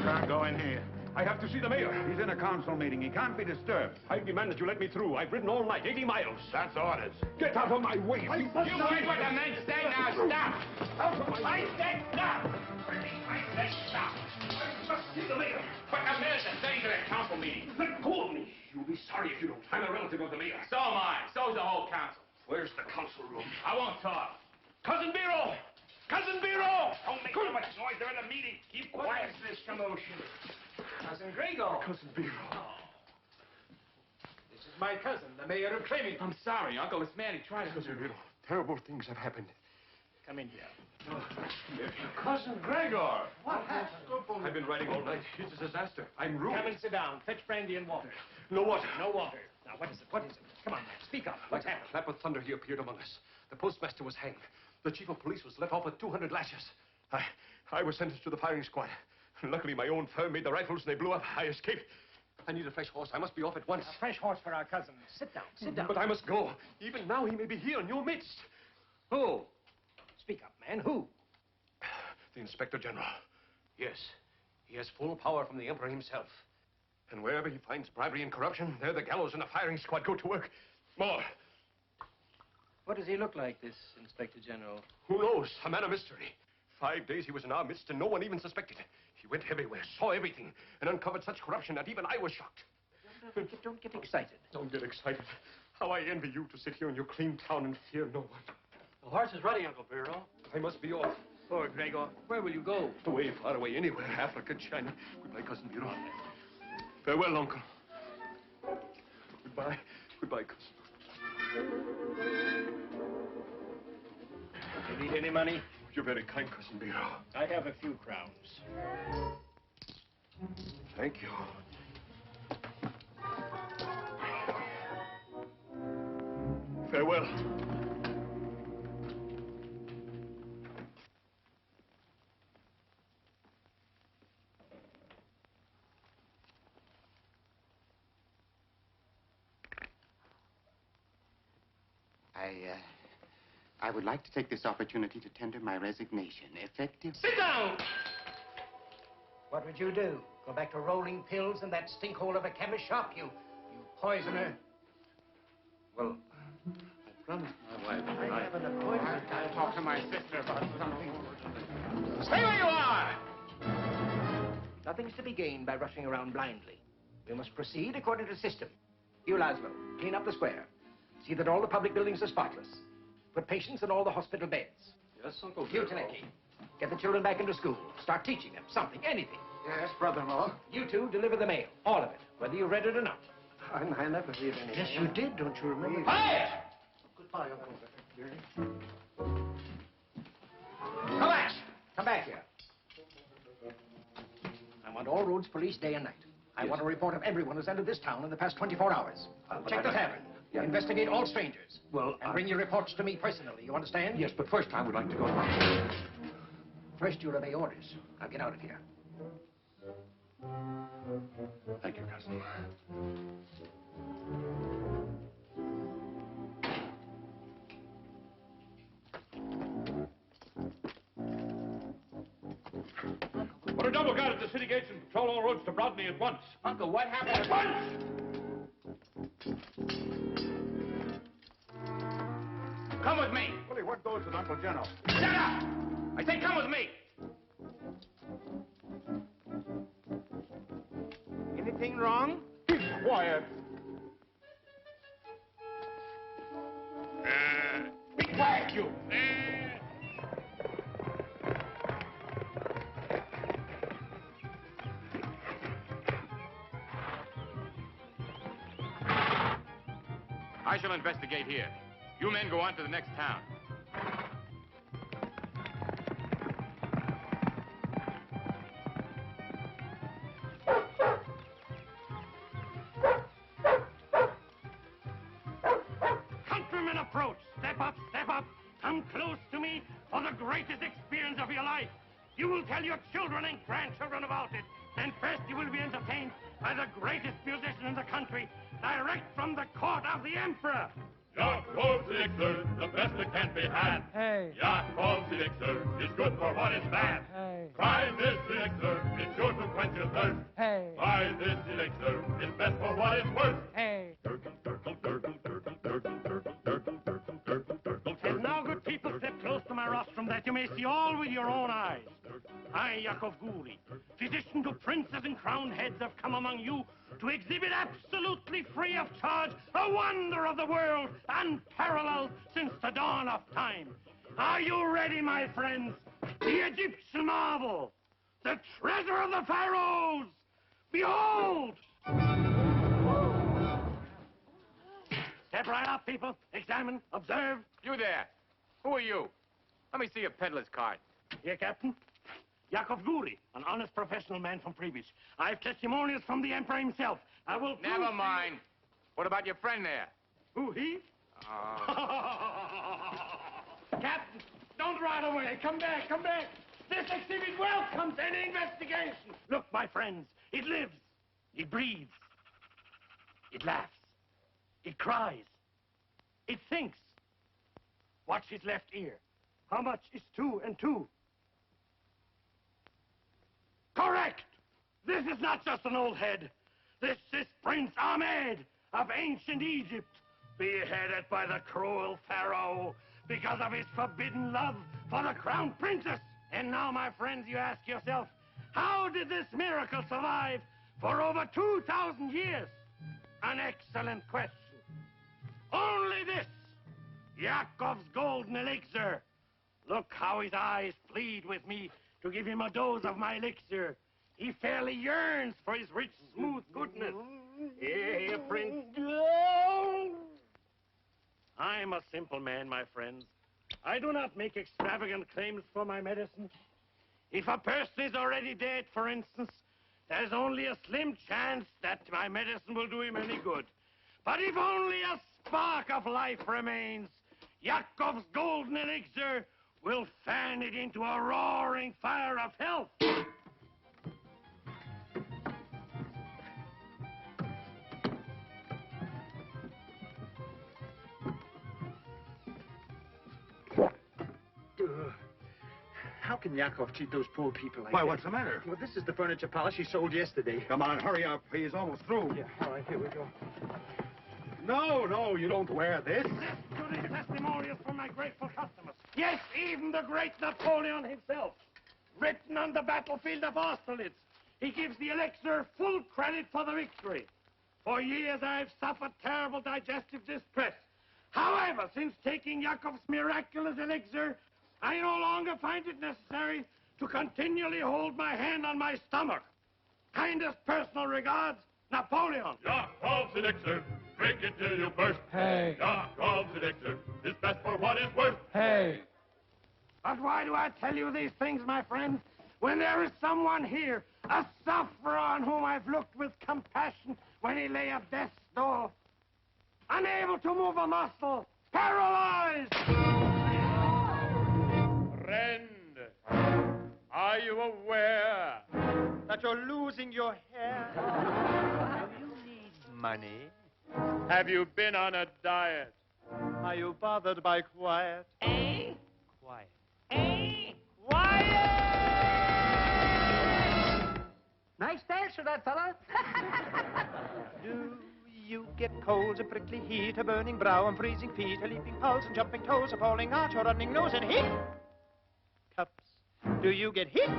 can't go in here. I have to see the mayor. He's in a council meeting. He can't be disturbed. I demand that you let me through. I've ridden all night, 80 miles. That's orders. Get out of my way. You heard what the men say now. Stop. Out of my way. I said stop. I said stop. I must see the mayor. But the mayor's saying to the council meeting. Let go of me. You'll be sorry if you don't. I'm a relative of the mayor. So am I. So's the whole council. Where's the council room? I won't talk. Cousin Biro! Cousin Biro! Don't make so much noise. They're in a meeting. Keep quiet. What is this commotion? Cousin Gregor. Cousin Biro. This is my cousin, the mayor of Clemmy. I'm sorry, Uncle. This man, he tried to... Cousin Biro, terrible things have happened. Come in here. Cousin Gregor! What happened? I've been riding all night. It's a disaster. I'm ruined. Come and sit down. Fetch brandy and water. No water. No water. Now, what is it? What is it? Come on, man. Speak up. What's happened? Clap of thunder, he appeared among us. The postmaster was hanged. The chief of police was let off with 200 lashes. I was sentenced to the firing squad. Luckily, my own firm made the rifles and they blew up. I escaped. I need a fresh horse. I must be off at once. A fresh horse for our cousin. Sit down. Sit down. But I must go. Even now, he may be here in your midst. Who? Speak up, man. Who? The Inspector General. Yes. He has full power from the Emperor himself. And wherever he finds bribery and corruption, there the gallows and the firing squad go to work. More. What does he look like, this Inspector General? Who knows? A man of mystery. 5 days he was in our midst and no one even suspected. He went everywhere, saw everything, and uncovered such corruption that even I was shocked. Don't get excited. Don't get excited. How I envy you to sit here in your clean town and fear no one. The horse is ready, Uncle Biro. I must be off. Poor Gregor. Where will you go? Away, far away, anywhere. Africa, China. Goodbye, Cousin Biro. Farewell, Uncle. Goodbye. Goodbye, cousin. You need any money? You're very kind, Cousin Biro. I have a few crowns. Thank you. Farewell. I would like to take this opportunity to tender my resignation, effective... Sit down! What would you do? Go back to rolling pills in that stinkhole of a chemist shop, you poisoner? Well, I promised my wife. I have an appointment. I'll talk to my sister about something. Stay where you are! Nothing's to be gained by rushing around blindly. We must proceed according to system. You, Laszlo, clean up the square. See that all the public buildings are spotless. Put patients in all the hospital beds. Yes, Uncle You, Taneki, get the children back into school. Start teaching them something, anything. Yes, brother-in-law. You two deliver the mail, all of it, whether you read it or not. I never read anything. Yes, you did, don't you remember? Quiet! Goodbye, Uncle. Come back! Come back here. I want all roads policed day and night. I want a report of everyone who's entered this town in the past 24 hours. Check the tavern. Yeah. Investigate all strangers. Well, and bring your reports to me personally, you understand? Yes, but first I would like to go. First, you'll obey orders. Now get out of here. Thank you, cousin. Put a double guard at the city gates and patrol all roads to Brodny at once. Uncle, what happened? At once! Come with me. Willie, what goes with Uncle General? Shut up! I say come with me. Anything wrong? Be quiet. Be quiet, you. I shall investigate here. You men go on to the next town. Countrymen approach. Step up, step up. Come close to me for the greatest experience of your life. You will tell your children and grandchildren about it. And first you will be entertained by the greatest musician in the country, direct from the court of the emperor. Yakov's elixir, the best that can be had. Hey. Yakov's elixir is good for what is bad. Hey. Try this elixir, it's sure to quench your that you may see all with your own eyes. I, Yakov, physician to princes and crowned heads, have come among you to exhibit absolutely free of charge a wonder of the world, unparalleled since the dawn of time. Are you ready, my friends? The Egyptian marvel, the treasure of the pharaohs. Behold! Step right up, people. Examine, observe. You there. Who are you? Let me see your peddler's card. Here, Captain. Yakov, an honest professional man from Previch. I have testimonials from the Emperor himself. I will prove Never mind. What about your friend there? Who, he? Captain, don't ride away. Come back, come back. This exhibit welcomes any investigation. Look, my friends, it lives. It breathes. It laughs. It cries. It thinks. Watch his left ear. How much is 2 and 2? Correct! This is not just an old head. This is Prince Ahmed of ancient Egypt, beheaded by the cruel pharaoh because of his forbidden love for the crown princess. And now, my friends, you ask yourself, how did this miracle survive for over 2,000 years? An excellent question. Only this, Yakov's golden elixir. Look how his eyes plead with me to give him a dose of my elixir. He fairly yearns for his rich, smooth goodness. Here, Prince. I'm a simple man, my friends. I do not make extravagant claims for my medicine. If a person is already dead, for instance, there's only a slim chance that my medicine will do him any good. But if only a spark of life remains, Yakov's golden elixir will fan it into a roaring fire of health. How can Yakov cheat those poor people like Why, that? what's the matter? Well, this is the furniture polish he sold yesterday. Come on, hurry up. He's almost through. Yeah, all right, here we go. No, you don't wear this. This to the testimonials from my grateful customers. Yes, even the great Napoleon himself. Written on the battlefield of Austerlitz, he gives the elixir full credit for the victory. For years I've suffered terrible digestive distress. However, since taking Yakov's miraculous elixir, I no longer find it necessary to continually hold my hand on my stomach. Kindest personal regards, Napoleon. Yakov's elixir, drink it till you burst. Hey. Yakov's elixir is best for what it's worth. Hey. But why do I tell you these things, my friend, when there is someone here, a sufferer on whom I've looked with compassion when he lay at death's door, unable to move a muscle, paralyzed? Friend, are you aware that you're losing your hair? You need money. Have you been on a diet? Are you bothered by quiet? Quiet. Quiet! Nice dance for that fella. Do you get colds, a prickly heat, a burning brow, and freezing feet, a leaping pulse, and jumping toes, a falling arch, a running nose, and heat? Cups. Do you get heat?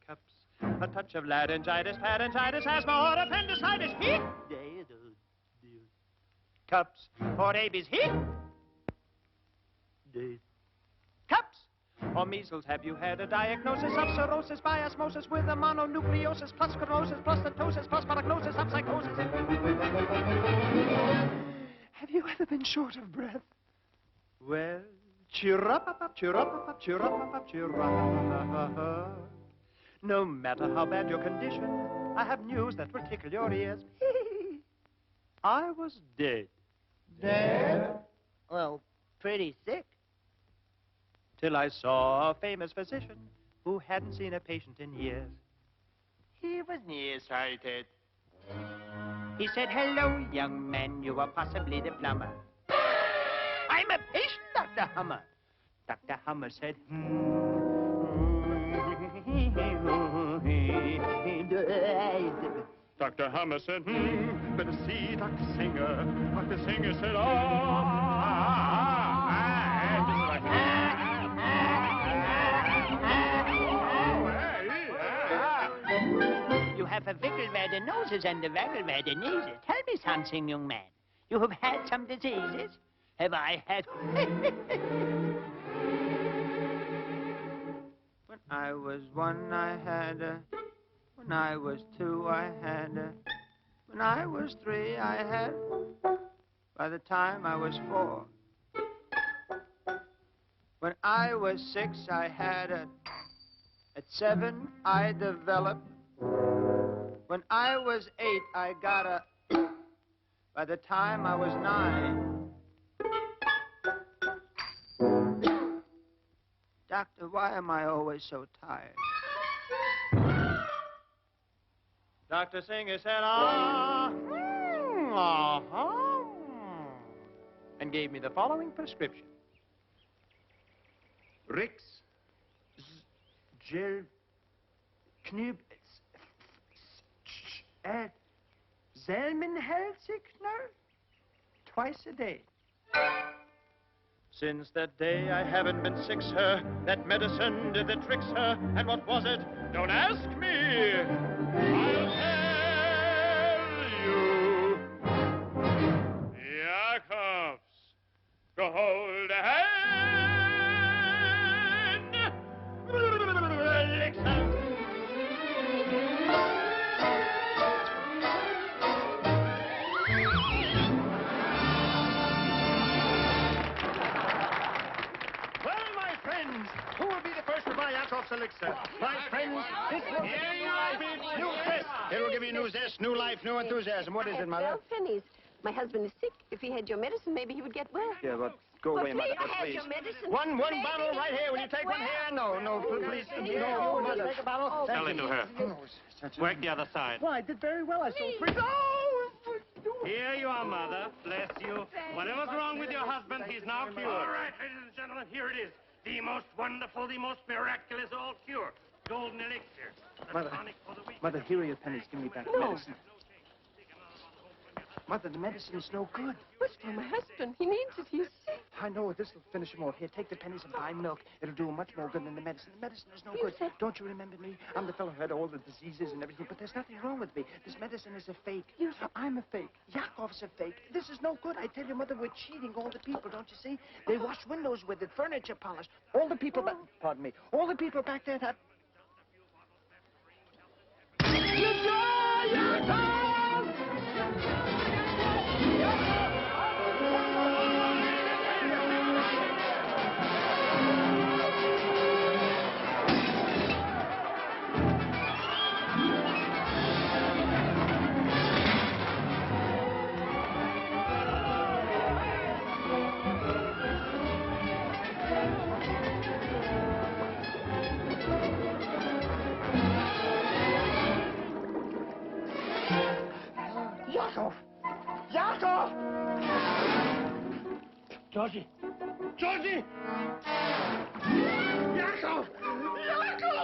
Cups. A touch of laryngitis, pharyngitis, asthma, or appendicitis, heat? Cups. Or rabies, heat? Cups. Or measles, have you had a diagnosis of cirrhosis by osmosis with a mononucleosis plus sclerosis plus ptosis plus paragnosis of psychosis? Have you ever been short of breath? Well, cheer up, cheer up, cheer up, cheer up. No matter how bad your condition, I have news that will tickle your ears. I was dead. Dead? Well, pretty sick. Till I saw a famous physician who hadn't seen a patient in years. He was nearsighted. He said, "Hello, young man, you are possibly the plumber." "I'm a patient, Dr. Hummer." Dr. Hummer said, Dr. Hummer said, better see Dr. Singer. Dr. Singer said, have Wickel where the nose is and the Waggle where the knees is. Tell me something, young man. You have had some diseases? Have I had... When I was one, I had a... When I was two, I had a... When I was three, I had... By the time I was four. When I was 6, I had a... At 7, I developed. When I was 8, I got a... By the time I was 9... Doctor, why am I always so tired? Dr. Singer said, and gave me the following prescription. Rix, Gel, Knub, Selmenhelsikner, twice a day. Since that day I haven't been sick, sir. That medicine did the trick, sir. And what was it? Don't ask me. I'll tell you. Yakov's to hold a hand. Elixir. Who will be the first to buy Yakov's elixir? My friends, this will give you life, new zest. It will give you new zest, new life, new enthusiasm. What is it, Mother? 12 pennies. My husband is sick. If he had your medicine, maybe he would get well. Yeah, but go away, Mother, but Please, please. your medicine. One bottle right here. Will you take one here? No, please. No, Mother. Take a bottle. Sell it to her. Work the other side. Well, I did very well. I sold 3. Here you are, Mother. Bless you. Whatever's wrong with your husband, he's now cured. All right, ladies and gentlemen, here it is. The most wonderful, the most miraculous all cure. Golden elixir. The tonic for the weak. Mother, here are your pennies. Give me back the medicine. Mother, the medicine is no good. What's for my husband? He needs it. He's sick. I know it. This will finish him off. Here, take the pennies and buy milk. It'll do him much more good than the medicine. The medicine is no good. Don't you remember me? I'm the fellow who had all the diseases and everything, but there's nothing wrong with me. This medicine is a fake. I'm a fake. Yakov's a fake. This is no good. I tell you, Mother, we're cheating all the people, don't you see? They wash windows with it, furniture polish. All the people back... Pardon me. All the people back there have... Yakov! Georgi! Georgi! Yakov! Yakov!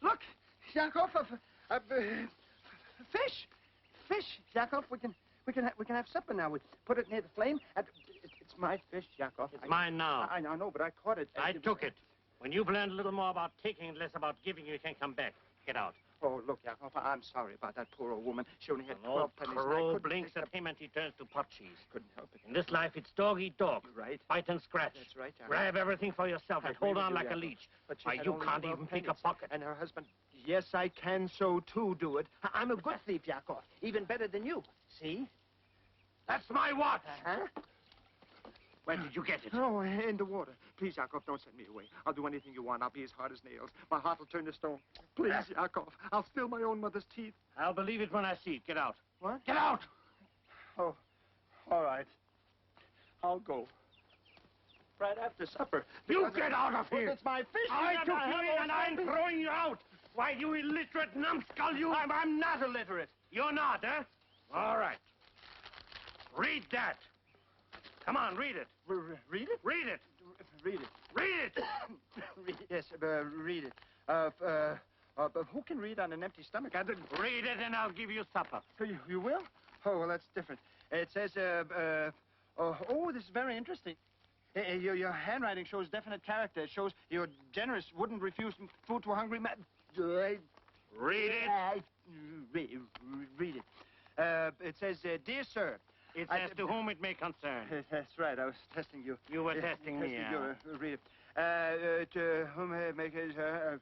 Look, Yakov, fish, Yakov. We can have supper now. We put it near the flame. And it's my fish, Yakov. It's mine now. I know, but I caught it. I took it. When you've learned a little more about taking and less about giving, you can come back. Get out. Oh, look, Yakov, I'm sorry about that poor old woman. She only had An 12 old pennies. crow blinks at him and he turns to pot cheese. Couldn't help it. In this life, it's dog eat dog. You're right. Bite and scratch. That's right, Yakov. Grab everything for yourself and hold on like a leech. But Why, you can't even pick a pocket. And her husband... Yes, I can so, too, do it. I'm a good thief, Yakov. Even better than you. See? That's my watch. Huh? Where did you get it? Oh, in the water. Please, Yakov, don't send me away. I'll do anything you want. I'll be as hard as nails. My heart will turn to stone. Please, Yakov. I'll steal my own mother's teeth. I'll believe it when I see it. Get out. What? Get out! Oh, all right. I'll go. Right after supper. You get out of here! Well, it's my fish. I took you in and I'm throwing you out! Why, you illiterate numbskull, you... I'm not illiterate. You're not, huh? All right. Read that. Come on, read it. Read it? Read it. Read it. Read it. Yes, read it. But who can read on an empty stomach? I didn't... Read it and I'll give you supper. You will? Oh, well, that's different. It says, oh, this is very interesting. Your handwriting shows definite character. It shows you're generous, wouldn't refuse food to a hungry man. Read it. Read it. It says, Dear Sir. It says to whom it may concern. That's right. I was testing you. You were testing me, you. Read it. To whom it may concern.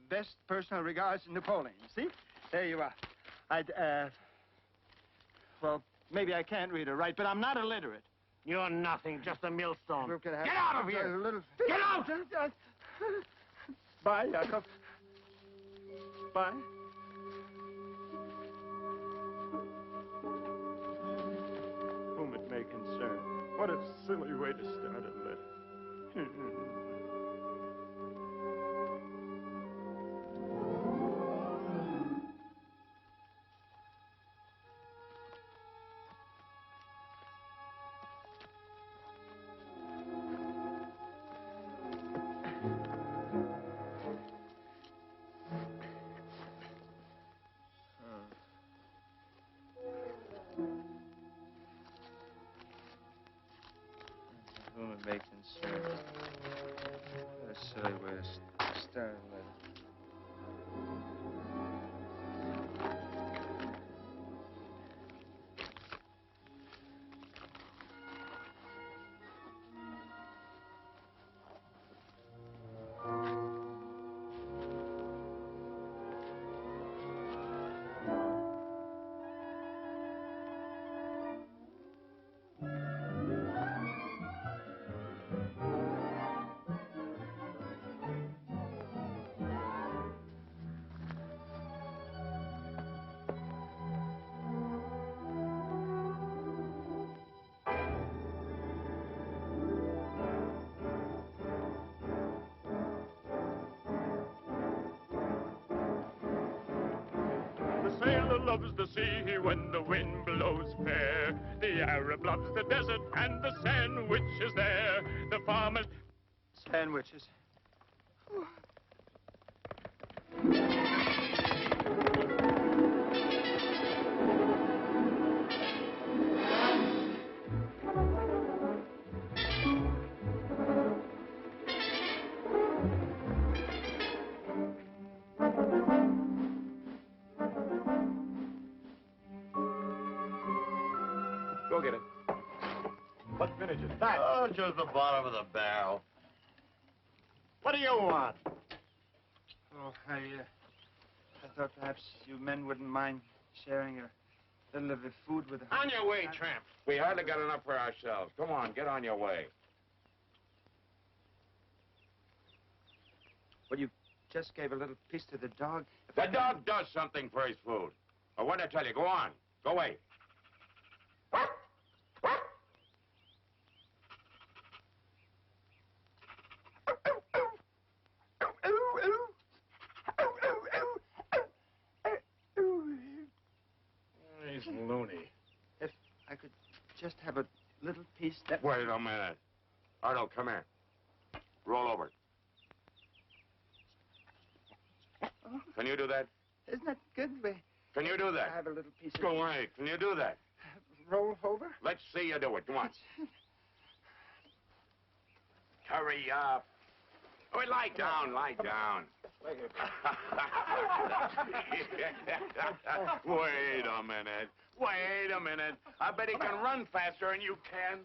Best personal regards, Napoleon. See? There you are. Well, maybe I can't read or write, but I'm not illiterate. You're nothing, just a millstone. Get out of here! Get out! Bye, Yakov. Bye. Whom it may concern. What a silly way to start a letter. Whom it may concern. What a silly way to start a letter. Loves the sea when the wind blows fair. The Arab loves the desert and the sandwich is there. The farmers... Sandwiches. Go get it. What vintage is that? Oh, just the bottom of the barrel. What do you want? Oh, I thought perhaps you men wouldn't mind sharing a little of the food with us. On your way, tramp. We hardly got enough for ourselves. Come on, get on your way. Well, you just gave a little piece to the dog. The dog does something for his food. Or what did I tell you? Go on. Go away. He's loony. If I could just have a little piece that... Wait a minute. Arnold, come here. Roll over. Oh, Can you do that? isn't that good? Can you do that? I have a little piece of... Go away. Can you do that? Roll over? Let's see you do it. Come on. Hurry up. Oh, lie down, lie down. Wait a minute. Wait a minute. I bet he can run faster than you can.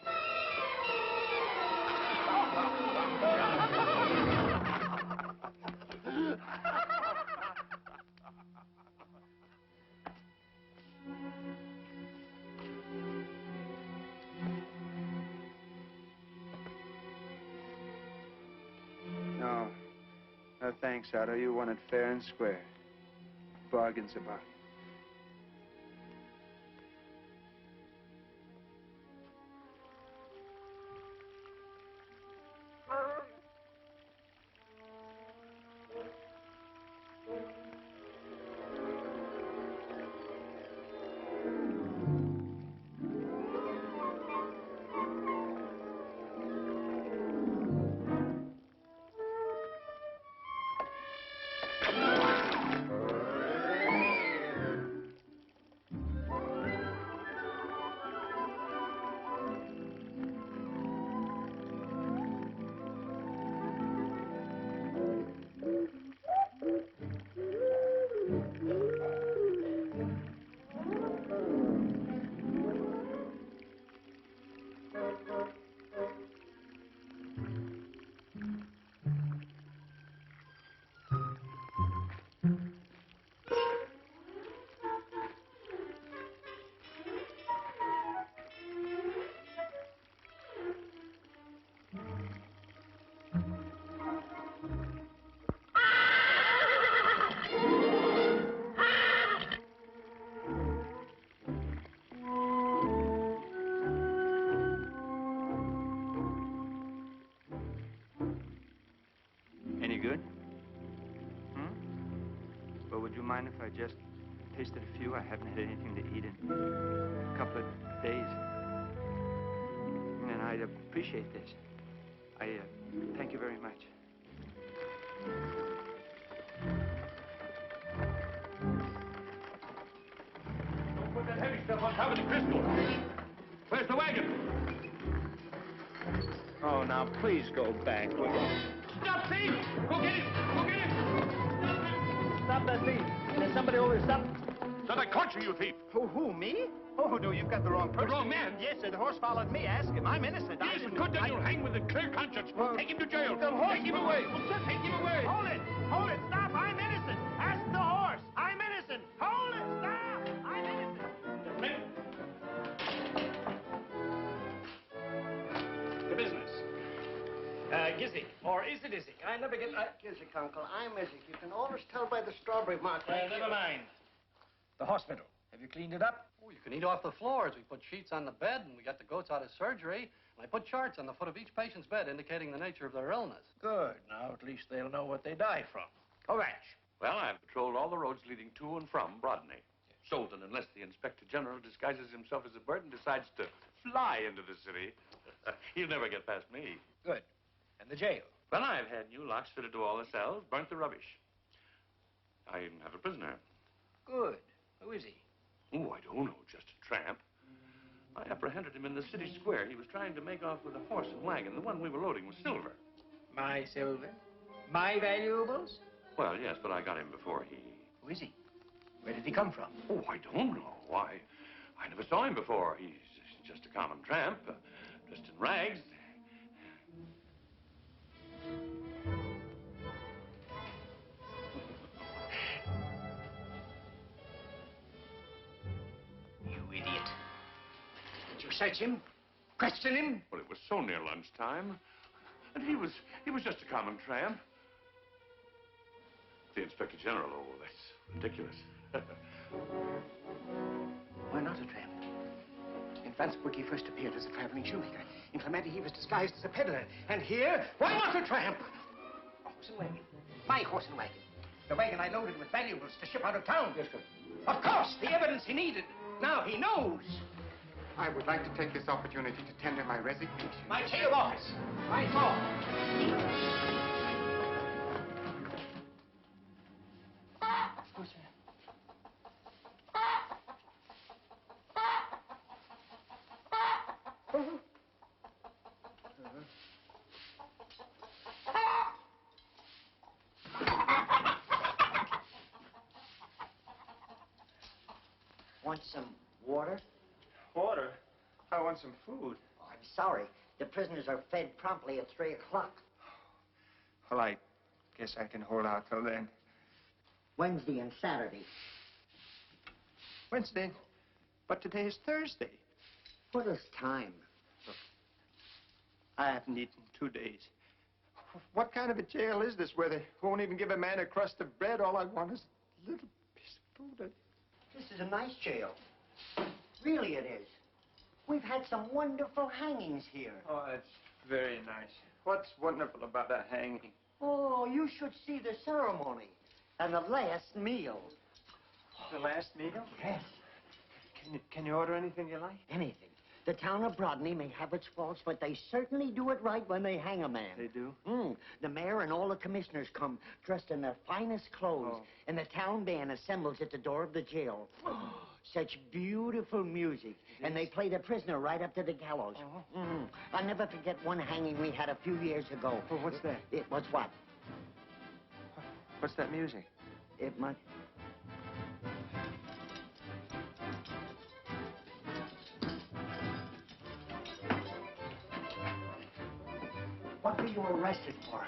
No thanks, Otto. You won it fair and square. Bargain's a bargain. Any good? Well, would you mind if I just tasted a few? I haven't had anything to eat in a couple of days. And I'd appreciate this. I thank you very much. Don't put that heavy stuff on top of the crystal. Where's the wagon? Oh, now, please go back. Stop, thief! Go get him! Go get him! Stop that thief. There's somebody over there. Stop. Said I caught you, you thief. Who, me? Oh, no, you've got the wrong person. The wrong man? Yes, sir. The horse followed me. Ask him. I'm innocent. Yes, good, then you'll hang with a clear conscience. Take him to jail. The horse. Take him away. Take him away. Hold it. Hold it. Stop. I'm innocent. Ask the horse. I'm innocent. Hold it. Stop. I'm innocent. The business. Gizzy. Or is it Izzy? I never get... Gizzy, Uncle. I'm Izzy. You can always tell by the strawberry mark. Never mind. The hospital. Have you cleaned it up? Oh, you can eat off the floors. We put sheets on the bed, and we got the goats out of surgery. And I put charts on the foot of each patient's bed indicating the nature of their illness. Good. Now, at least they'll know what they die from. Go ranch. Well, I've patrolled all the roads leading to and from Brodny. Sultan, unless the Inspector General disguises himself as a bird and decides to fly into the city, he'll never get past me. Good. And the jail? Well, I've had new locks fitted to all the cells, burnt the rubbish. I even have a prisoner. Good. Who is he? Oh, I don't know, just a tramp. I apprehended him in the city square. He was trying to make off with a horse and wagon. The one we were loading was silver. My silver? My valuables? Well, yes, but I got him before he... Who is he? Where did he come from? Oh, I don't know. I never saw him before. He's just a common tramp, dressed in rags. You idiot. Did you search him? Question him? Well, it was so near lunchtime. And he was just a common tramp. The Inspector General, oh, that's ridiculous. Why not a tramp? In Franzburg, he first appeared as a traveling shoemaker. In Clementi, he was disguised as a peddler. And here, why not a tramp? A horse and wagon. My horse and wagon. The wagon I loaded with valuables to ship out of town. Yes, sir. Of course, the evidence he needed. Now he knows. I would like to take this opportunity to tender my resignation. My chain of office. My fault. Of course, sir. Want some water? Water? I want some food. Oh, I'm sorry. The prisoners are fed promptly at 3 o'clock. Well, I guess I can hold out till then. Wednesday and Saturday. Wednesday? But today is Thursday. What is time? Look, I haven't eaten 2 days. What kind of a jail is this where they won't even give a man a crust of bread? All I want is a little piece of food. This is a nice jail. Really it is. We've had some wonderful hangings here. Oh, that's very nice. What's wonderful about a hanging? Oh, you should see the ceremony and the last meal. The last meal? Yes. Can you order anything you like? Anything. The town of Brodny may have its faults, but they certainly do it right when they hang a man. They do? The mayor and all the commissioners come dressed in their finest clothes, and the town band assembles at the door of the jail. Such beautiful music. And they play the prisoner right up to the gallows. I'll never forget one hanging we had a few years ago. Well, what's that? It was what? What's that music? It must... What were you arrested for?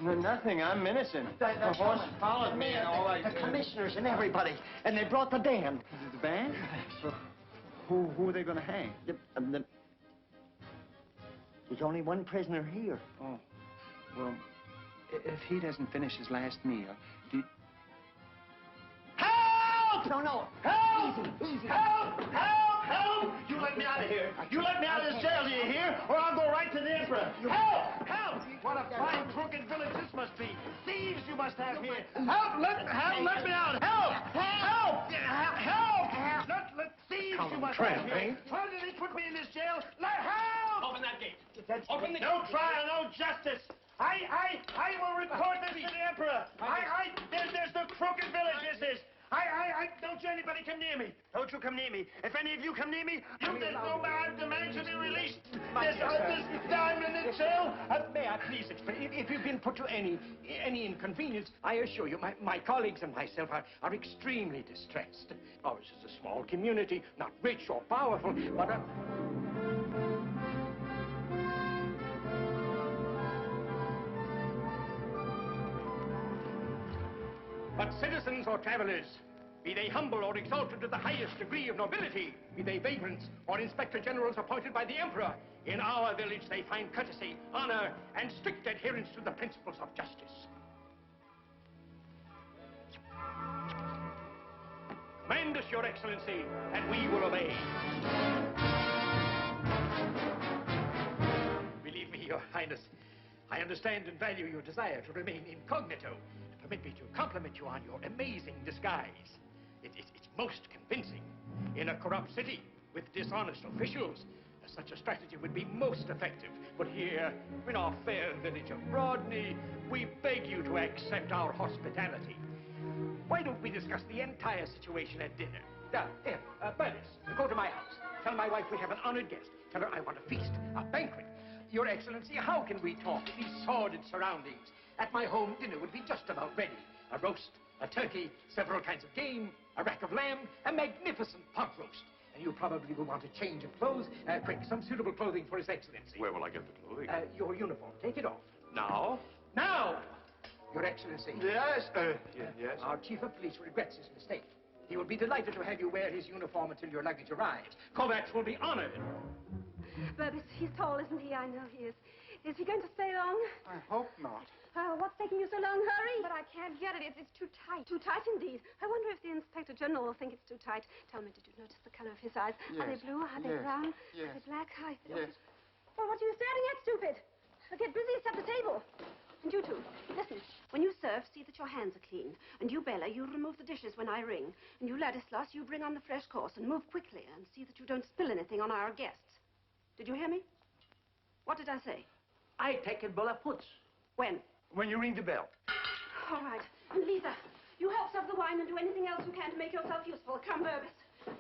No, nothing. I'm innocent. The horse followed me and all I The did. commissioners and everybody. And they brought the band. The band? So, who are they going to hang? There's only one prisoner here. Oh. Well, if he doesn't finish his last meal, do you... Help! No. Help! Easy. Help! Help! Help! You let me out of here. You let me out of this jail, do you hear? Or I'll go right to the emperor. Help! Help! What a fine, crooked village this must be. Thieves you must have here. Help! Let me out. Help! Help! Help! Let thieves you must have here. Why did they put me in this jail? Help! Open that gate. Open the no trial, no justice. I will report this to the emperor. There's the crooked village, this is. Don't you anybody come near me. Don't you come near me. If any of you come near me, there's no man demands to be released. There's time in the jail. May I please explain? If you've been put to any inconvenience, I assure you, my colleagues and myself are extremely distressed. Ours is a small community, not rich or powerful, but But citizens or travelers, be they humble or exalted to the highest degree of nobility, be they vagrants or inspector generals appointed by the emperor, in our village they find courtesy, honor, and strict adherence to the principles of justice. Command us, Your Excellency, and we will obey. Believe me, Your Highness, I understand and value your desire to remain incognito. Permit me to compliment you on your amazing disguise. It's most convincing. In a corrupt city with dishonest officials, such a strategy would be most effective. But here, in our fair village of Brodny, we beg you to accept our hospitality. Why don't we discuss the entire situation at dinner? Here, Bernice, go to my house. Tell my wife we have an honored guest. Tell her I want a feast, a banquet. Your Excellency, how can we talk in these sordid surroundings? At my home, dinner would be just about ready. A roast, a turkey, several kinds of game, a rack of lamb, a magnificent pot roast. And you probably will want a change of clothes. Quick, some suitable clothing for His Excellency. Where will I get the clothing? Your uniform. Take it off. Now? Now! Your Excellency. Yes, yes. Our chief of police regrets his mistake. He will be delighted to have you wear his uniform until your luggage arrives. Kovacs will be honored. But he's tall, isn't he? I know he is. Is he going to stay long? I hope not. What's taking you so long? Hurry! But I can't get it. It's too tight. Too tight indeed. I wonder if the Inspector General will think it's too tight. Tell me, did you notice the color of his eyes? Yes. Are they blue? Are they brown? Yes. Are they black? Yes. Well, what are you staring at, stupid? Get busy, set the table. And you two, listen. When you serve, see that your hands are clean. And you, Bella, you remove the dishes when I ring. And you, Ladislas, you bring on the fresh course and move quickly and see that you don't spill anything on our guests. Did you hear me? What did I say? I take it Bella puts. When? When you ring the bell. All right. And Lisa, you help serve the wine and do anything else you can to make yourself useful. Come, Burbis.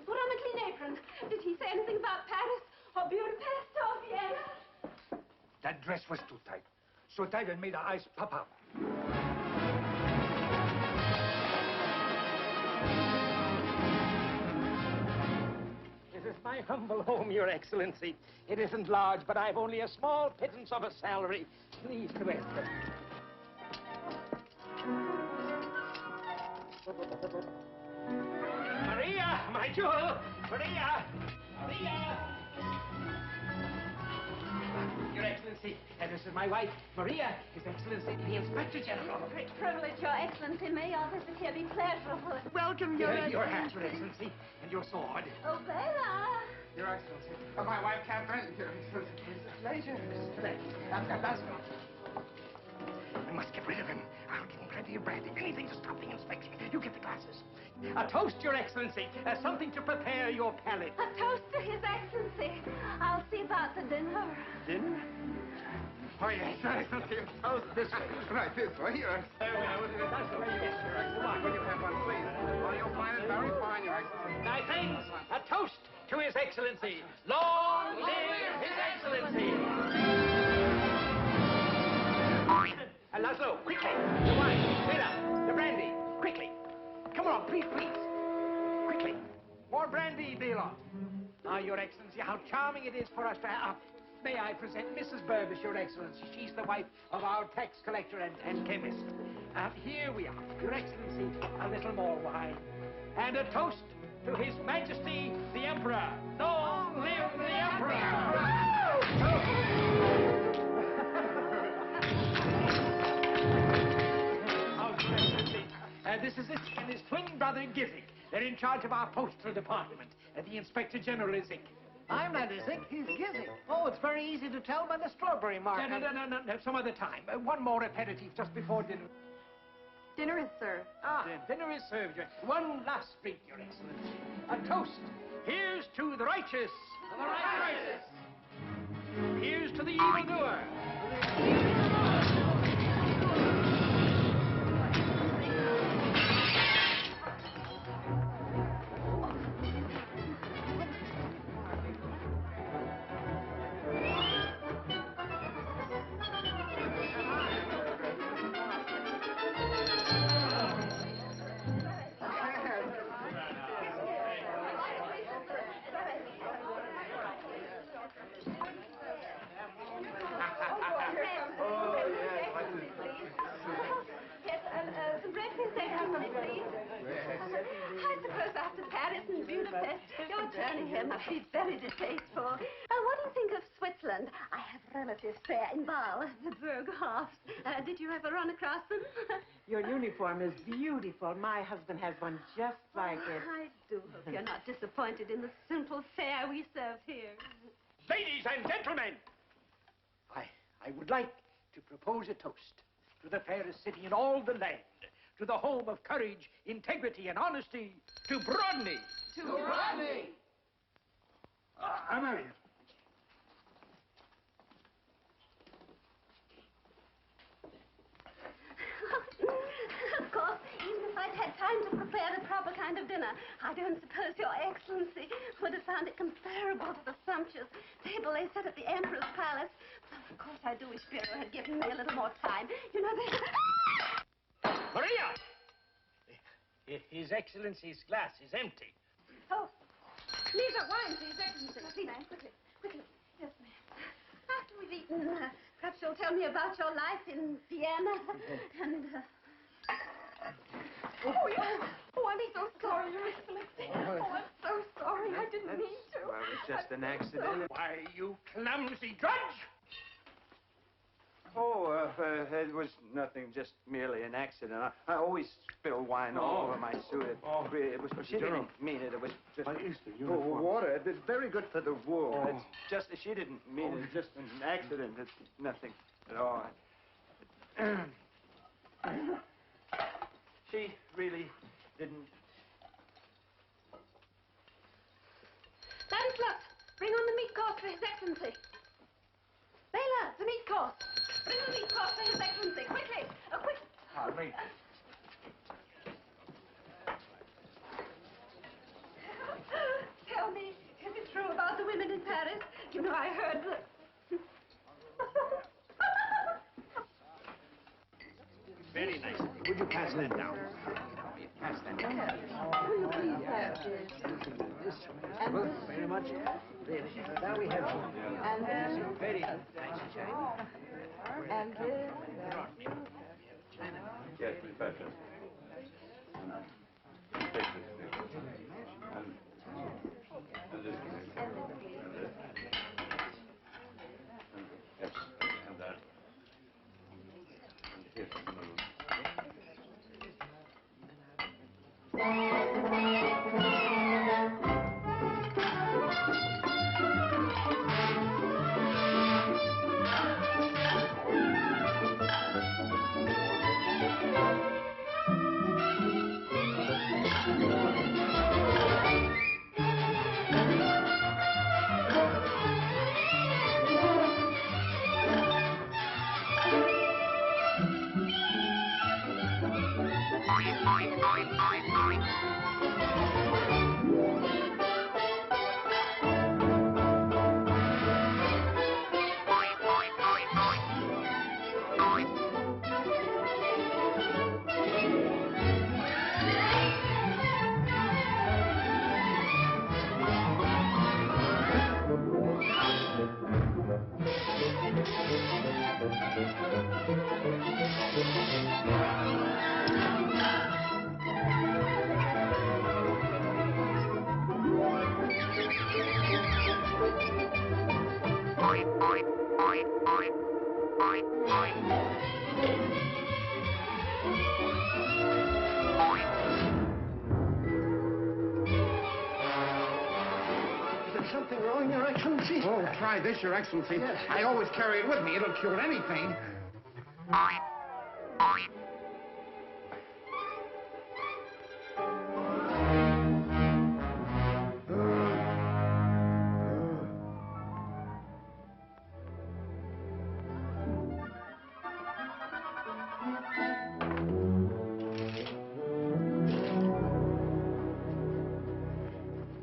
Put on a clean apron. Did he say anything about Paris or Budapest or Vienna? That dress was too tight. So tight it made her eyes pop out. This is my humble home, Your Excellency. It isn't large, but I've only a small pittance of a salary. Please to enter. Maria, my jewel! Maria! Maria! Your Excellency, this is my wife, Maria, His Excellency, the Inspector General. Great privilege, Your Excellency. May our visit here be pleasurable. Welcome, Your hat, Your Excellency, and your sword. Oh, Bela! Your Excellency. Oh, my wife, Catherine. Your Excellency. Pleasure. That's I must get rid of him. I'll give him plenty of brandy. Anything to stop the inspection. You get the glasses. A toast, Your Excellency. Something to prepare your palate. A toast to His Excellency. I'll see about the dinner. Dinner? Oh, yes, Your Excellency. Oh, this way. Right, this way, Your Excellency. That's the way it is, Your Excellency. Will you have one, please? Oh, you'll find it very fine, Your Excellency. My friends, a toast to His Excellency. Long live His Excellency! Laszlo, quickly! The wine, Bela, the brandy, quickly! Come on, please, please! Quickly! More brandy, Bela! Ah, Your Excellency, how charming it is for us to have... May I present Mrs. Burbis, Your Excellency? She's the wife of our tax collector and chemist. Here we are, Your Excellency, a little more wine. And a toast to His Majesty, the Emperor. Long live the Emperor! This is it, and his twin brother, Gizik. They're in charge of our postal department. The Inspector General is Zik. I'm not Zik, he's Gizik. Oh, it's very easy to tell by the strawberry mark. No, some other time. One more aperitif just before dinner. Dinner is served. Dinner is served. One last drink, Your Excellency. A toast. Here's to the righteous. The righteous. Here's to the evildoer. Must be very distasteful. What do you think of Switzerland? I have relatives there in Bâle, the Burghofs. Did you ever run across them? Your uniform is beautiful. My husband has one just like it. I do hope you're not disappointed in the simple fare we serve here. Ladies and gentlemen, I would like to propose a toast to the fairest city in all the land, to the home of courage, integrity, and honesty, to Brodny. To Brodny! I'm Elliot. Of course, even if I'd had time to prepare the proper kind of dinner, I don't suppose Your Excellency would have found it comparable to the sumptuous table they set at the Emperor's palace. Of course, I do wish Bureau had given me a little more time. You know, they... Maria! His Excellency's glass is empty. Oh, leave that wine to His Excellency. Please, ma'am, quickly. Yes, ma'am. After we've eaten, perhaps you'll tell me about your life in Vienna and... Oh, I'm so sorry, Your Excellency. Oh, I'm so sorry. I didn't mean to. Well, it was just an accident. Why, you clumsy drudge! Oh, it was nothing, just merely an accident. I always spill wine all over my suit. It was, she didn't mean it. It was just water. It's very good for the wool. It's just, she didn't mean it. It's just an accident. It's nothing at all. She really didn't. Stanislaus, bring on the meat course for His Excellency. Bela, the meat course. Bring the meat course for His Excellency. Quickly. Oh, quick. Pardon me. Tell me, is it true about the women in Paris? You know, I heard that... Very nice. Would you pass that down? Pass that down. Will you please have this? And this? Very much. Now we have And this? very nice. And this? Yes, Professor. Yes, and that. Something wrong, Your Excellency? Oh, try this, Your Excellency. Yes. I always carry it with me. It'll cure anything.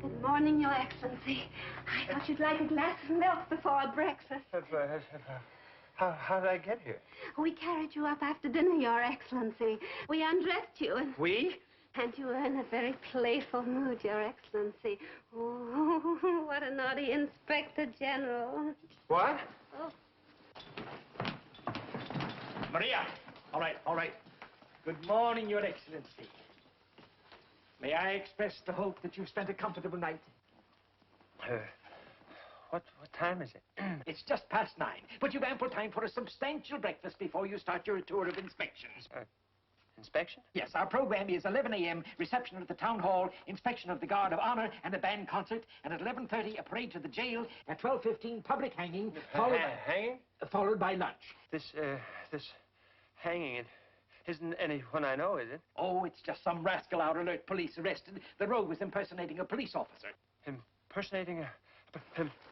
Good morning, Your Excellency. I thought you'd like a glass of milk before breakfast. How did I get here? We carried you up after dinner, Your Excellency. We undressed you and... We? And you were in a very playful mood, Your Excellency. Oh, what a naughty Inspector General. What? Oh. Maria! All right. Good morning, Your Excellency. May I express the hope that you've spent a comfortable night? What time is it? It's just past 9, but you've ample time for a substantial breakfast before you start your tour of inspections. Inspection? Yes, our program is 11 a.m., reception at the town hall, inspection of the guard of honor, and a band concert, and at 11:30, a parade to the jail, at 12:15, public hanging, Hanging? Followed by lunch. This hanging, it isn't anyone I know, is it? Oh, it's just some rascal out alert police arrested. The rogue was impersonating a police officer. Impersonating a...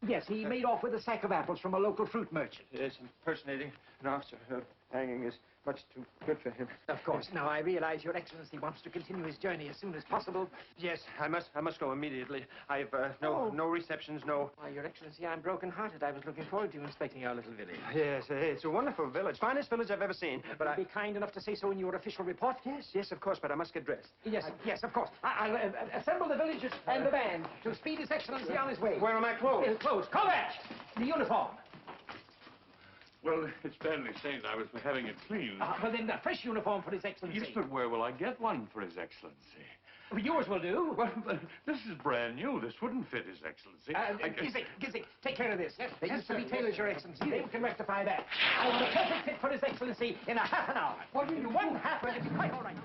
Yes, he made off with a sack of apples from a local fruit merchant. Yes, impersonating an officer. Hanging is much too good for him. Of course. Now, I realize Your Excellency wants to continue his journey as soon as possible. Yes, I must go immediately. I've no receptions, no... Why, Your Excellency, I'm broken-hearted. I was looking forward to inspecting our little village. Yes, it's a wonderful village. Finest village I've ever seen. But Would you be kind enough to say so in your official report? Yes, of course, but I must get dressed. Yes, of course. I'll assemble the villagers and the band to speed His Excellency on his way. Where are my clothes? Clothes. Correct! The uniform. Well, it's badly stained. I was having it cleaned. Well, then, a fresh uniform for His Excellency. Yes, but where will I get one for His Excellency? Well, yours will do. Well, but this is brand new. This wouldn't fit His Excellency. Gizzy, take care of this. Yes, they used to be tailors, Your Excellency. They can rectify that. I want a perfect fit for His Excellency in a half an hour. What do you mean? 1 half hour? It's quite all right.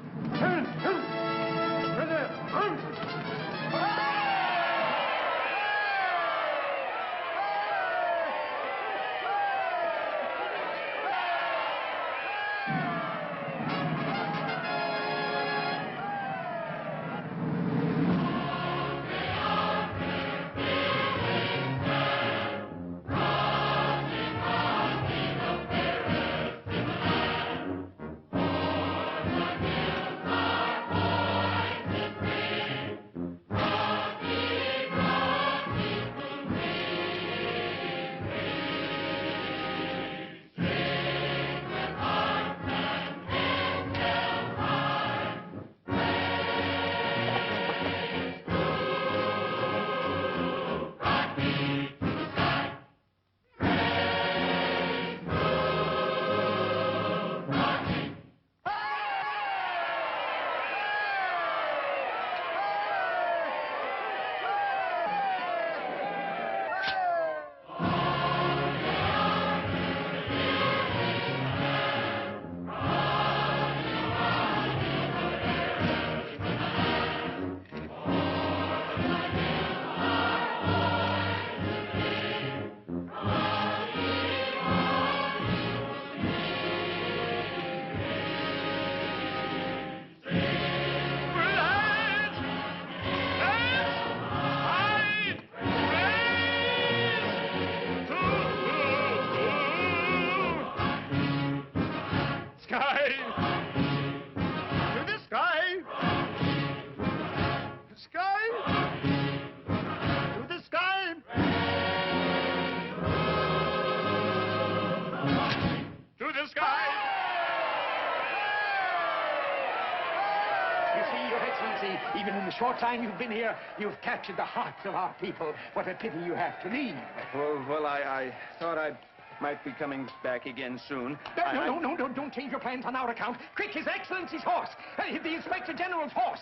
Even in the short time you've been here, you've captured the hearts of our people. What a pity you have to leave. Well, I thought I'd might be coming back again soon. No, don't change your plans on our account. Quick, His Excellency's horse. The Inspector General's horse.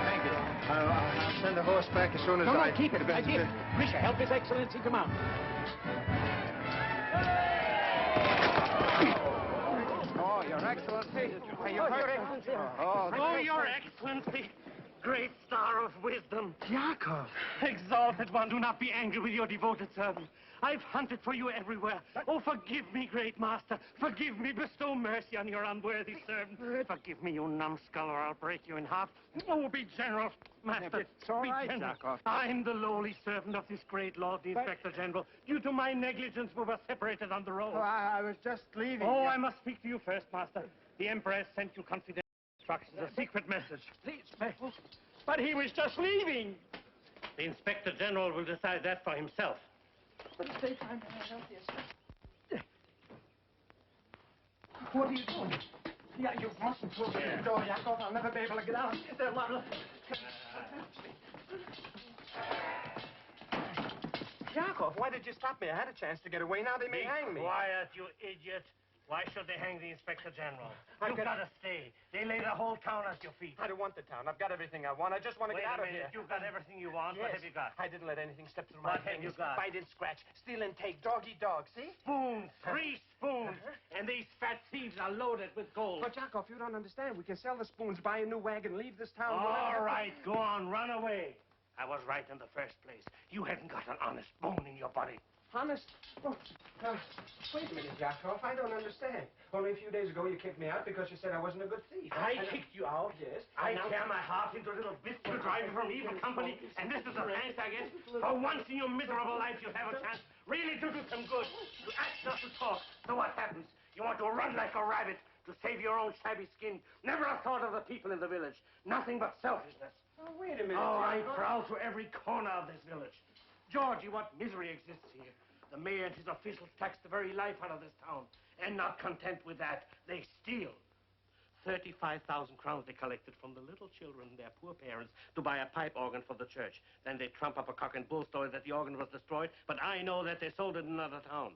Thank you. I'll send the horse back as soon as No, keep it. Grisha, help His Excellency come out. Oh, Your Excellency. Are you hurt? Your Excellency. Oh, Your Excellency. Great star of wisdom. Yakov. Exalted one, do not be angry with your devoted servant. I've hunted for you everywhere. Oh, forgive me, great master. Forgive me. Bestow mercy on your unworthy servant. Forgive me, you numbskull, or I'll break you in half. Oh, be generous, master. It's all right, generous. Yakov. I'm the lowly servant of this great lord, the Inspector General. Due to my negligence, we were separated on the road. Oh, I was just leaving. Oh, I must speak to you first, master. The Emperor has sent you confidential instructions, a secret message. Please, But he was just leaving. The Inspector General will decide that for himself. But it's daytime. Can I help you, sir? What are you doing? Yeah, you mustn't close the door, Yakov. I'll never be able to get out. They're liable. Yakov, why did you stop me? I had a chance to get away. Now they may hang me. Quiet, you idiot. Why should they hang the Inspector General? You've got to stay. They lay the whole town at your feet. I don't want the town. I've got everything I want. I just want to get out of here. You've got everything you want. Yes. What have you got? I didn't let anything slip through my What have you fingers. got? Bite and scratch. Steal and take. Dog eat dog. See? Spoons. 3 spoons. And these fat thieves are loaded with gold. But, Yakov, you don't understand. We can sell the spoons, buy a new wagon, leave this town. All right, go on. Run away. I was right in the first place. You haven't got an honest bone in your body. Honest? Oh, wait a minute, Yakov. I don't understand. Only a few days ago you kicked me out because you said I wasn't a good thief. I kicked you out? Yes. I tear my heart into little bits to drive you from evil company, and this is a thanks, I guess? For once in your miserable life, you'll have a chance really to do some good. To act, not to talk. So what happens? You want to run like a rabbit to save your own shabby skin. Never a thought of the people in the village. Nothing but selfishness. Oh, wait a minute. Oh, I prowl to every corner of this village. Georgie, what misery exists here. The mayor and his officials tax the very life out of this town. And not content with that, they steal. 35,000 crowns they collected from the little children and their poor parents to buy a pipe organ for the church. Then they trump up a cock and bull story that the organ was destroyed, but I know that they sold it in another town.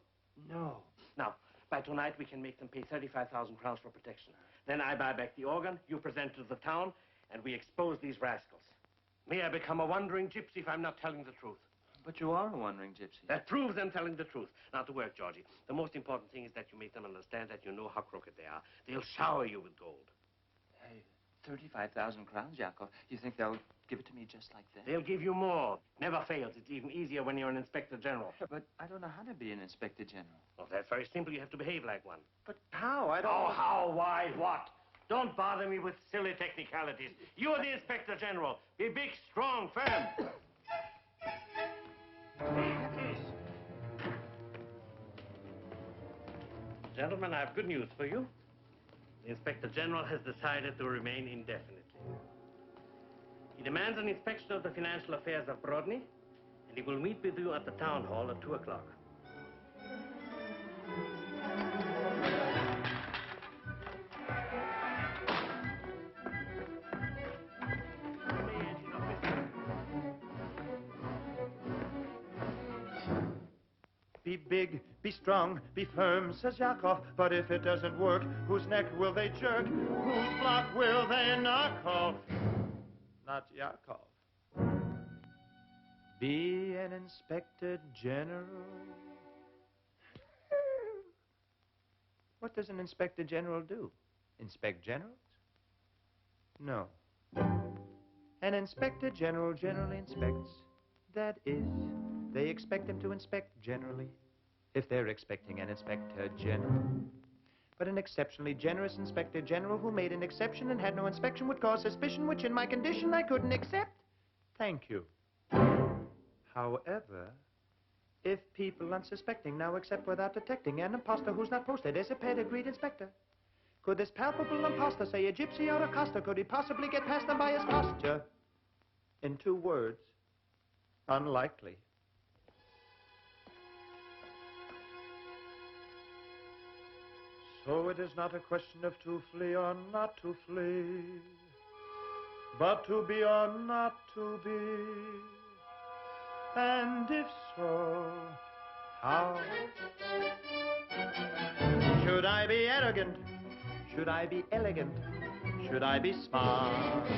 No. Now, by tonight, we can make them pay 35,000 crowns for protection. Then I buy back the organ, you present it to the town, and we expose these rascals. May I become a wandering gypsy if I'm not telling the truth. But you are a wandering gypsy. That proves I'm telling the truth. Now to work, Georgie. The most important thing is that you make them understand that you know how crooked they are. They'll shower you with gold. Hey, 35,000 crowns, Yakov. You think they'll give it to me just like that? They'll give you more. Never fails. It's even easier when you're an Inspector General. But I don't know how to be an Inspector General. Well, that's very simple. You have to behave like one. But how? I don't... Oh, how, why, what? Don't bother me with silly technicalities. You're the Inspector General. Be big, strong, firm. Gentlemen, I have good news for you. The Inspector General has decided to remain indefinitely. He demands an inspection of the financial affairs of Brodny, and he will meet with you at the town hall at 2 o'clock. Be big, be strong, be firm, says Yakov. But if it doesn't work, whose neck will they jerk? Whose block will they knock off? Not Yakov. Be an Inspector General. What does an Inspector General do? Inspect generals? No. An Inspector General generally inspects. That is, they expect him to inspect generally, if they're expecting an Inspector General. But an exceptionally generous Inspector General who made an exception and had no inspection would cause suspicion, which in my condition I couldn't accept. Thank you. However, if people unsuspecting now accept without detecting an imposter who's not posted as a pedigreed inspector, could this palpable imposter say a gypsy or a Koster? Could he possibly get past them by his posture? In 2 words, unlikely. So it is not a question of to flee or not to flee, but to be or not to be. And if so, how? Should I be arrogant? Should I be elegant? Should I be smart?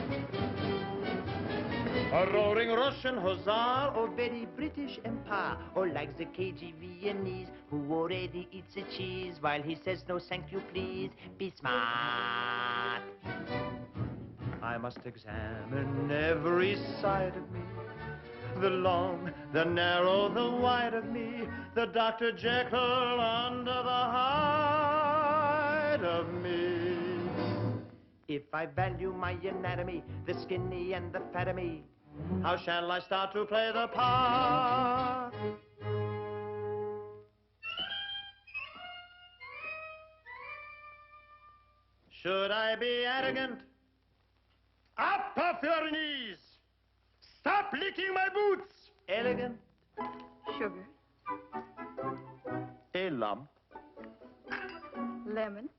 A roaring Russian hussar, or very British empire, or like the cagey Viennese who already eats a cheese while he says no thank you please. Be smart. I must examine every side of me. The long, the narrow, the wide of me. The Dr. Jekyll under the hide of me. If I value my anatomy, the skinny and the fat of me, how shall I start to play the part? Should I be arrogant? Up off your knees! Stop licking my boots! Elegant? Sugar. A lump. Lemon.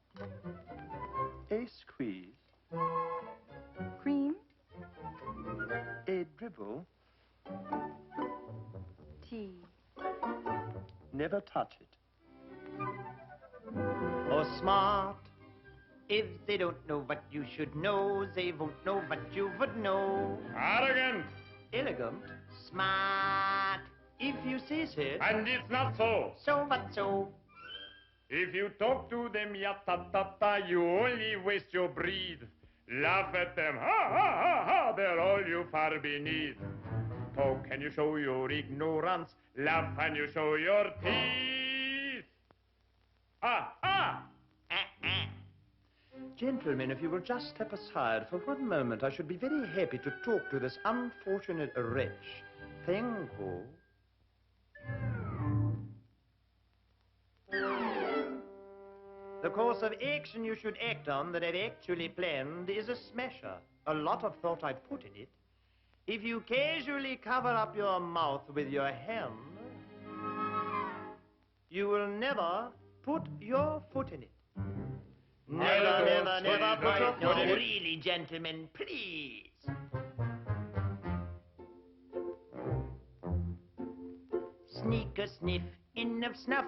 A squeeze. Cream. A dribble. Tea. Never touch it. Or smart. If they don't know what you should know, they won't know what you would know. Arrogant. Elegant. Smart. If you say so. And it's not so. So what so? If you talk to them ya-ta-ta-ta, you only waste your breath. Laugh at them, ha-ha-ha-ha, they're all you far beneath. Talk and you show your ignorance. Laugh and you show your teeth. Ah! Gentlemen, if you will just step aside for one moment, I should be very happy to talk to this unfortunate wretch. Thank you. The course of action you should act on that I've actually planned is a smasher. A lot of thought I've put in it. If you casually cover up your mouth with your hand, you will never put your foot in it. Never put your foot in it. Really, gentlemen, please. Sneak a sniff, enough snuff.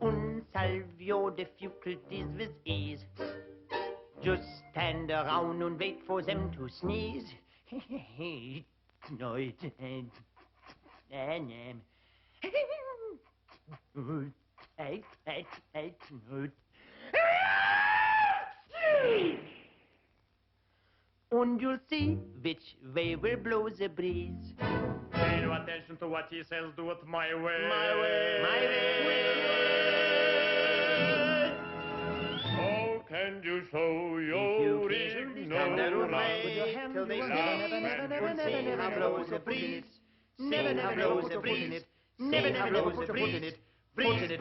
And solve your difficulties with ease. Just stand around and wait for them to sneeze. And you'll see which way will blow the breeze. Pay no attention to what he says, do it my way. My way. My way. How can you show your ignorance? With your hand, till they never blows a breeze. Never blows a breeze. Never blows a breeze. Breeze.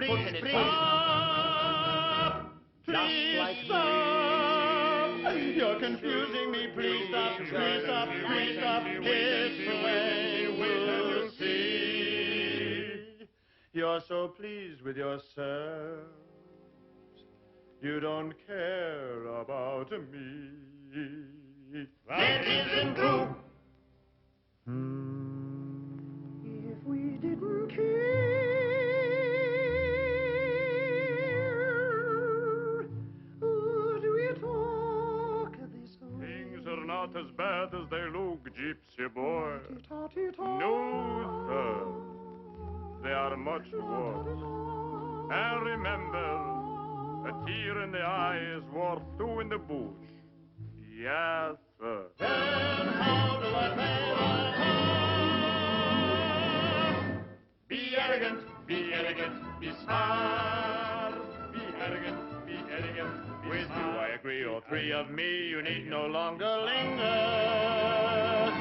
Please stop. You're confusing me. Please stop. Please stop. Please stop. It's plain to see. You're so pleased with yourself. You don't care about me. That isn't true. If we didn't care, would we talk this way? Things are not as bad as they look, gypsy boy. No, sir. They are much worse. And remember, a tear in the eye is worth two in the bush. Yes, sir. Then how do I play? Be arrogant, be arrogant, be smart. Be arrogant, be arrogant. With you I agree, all three of me, you need no longer linger.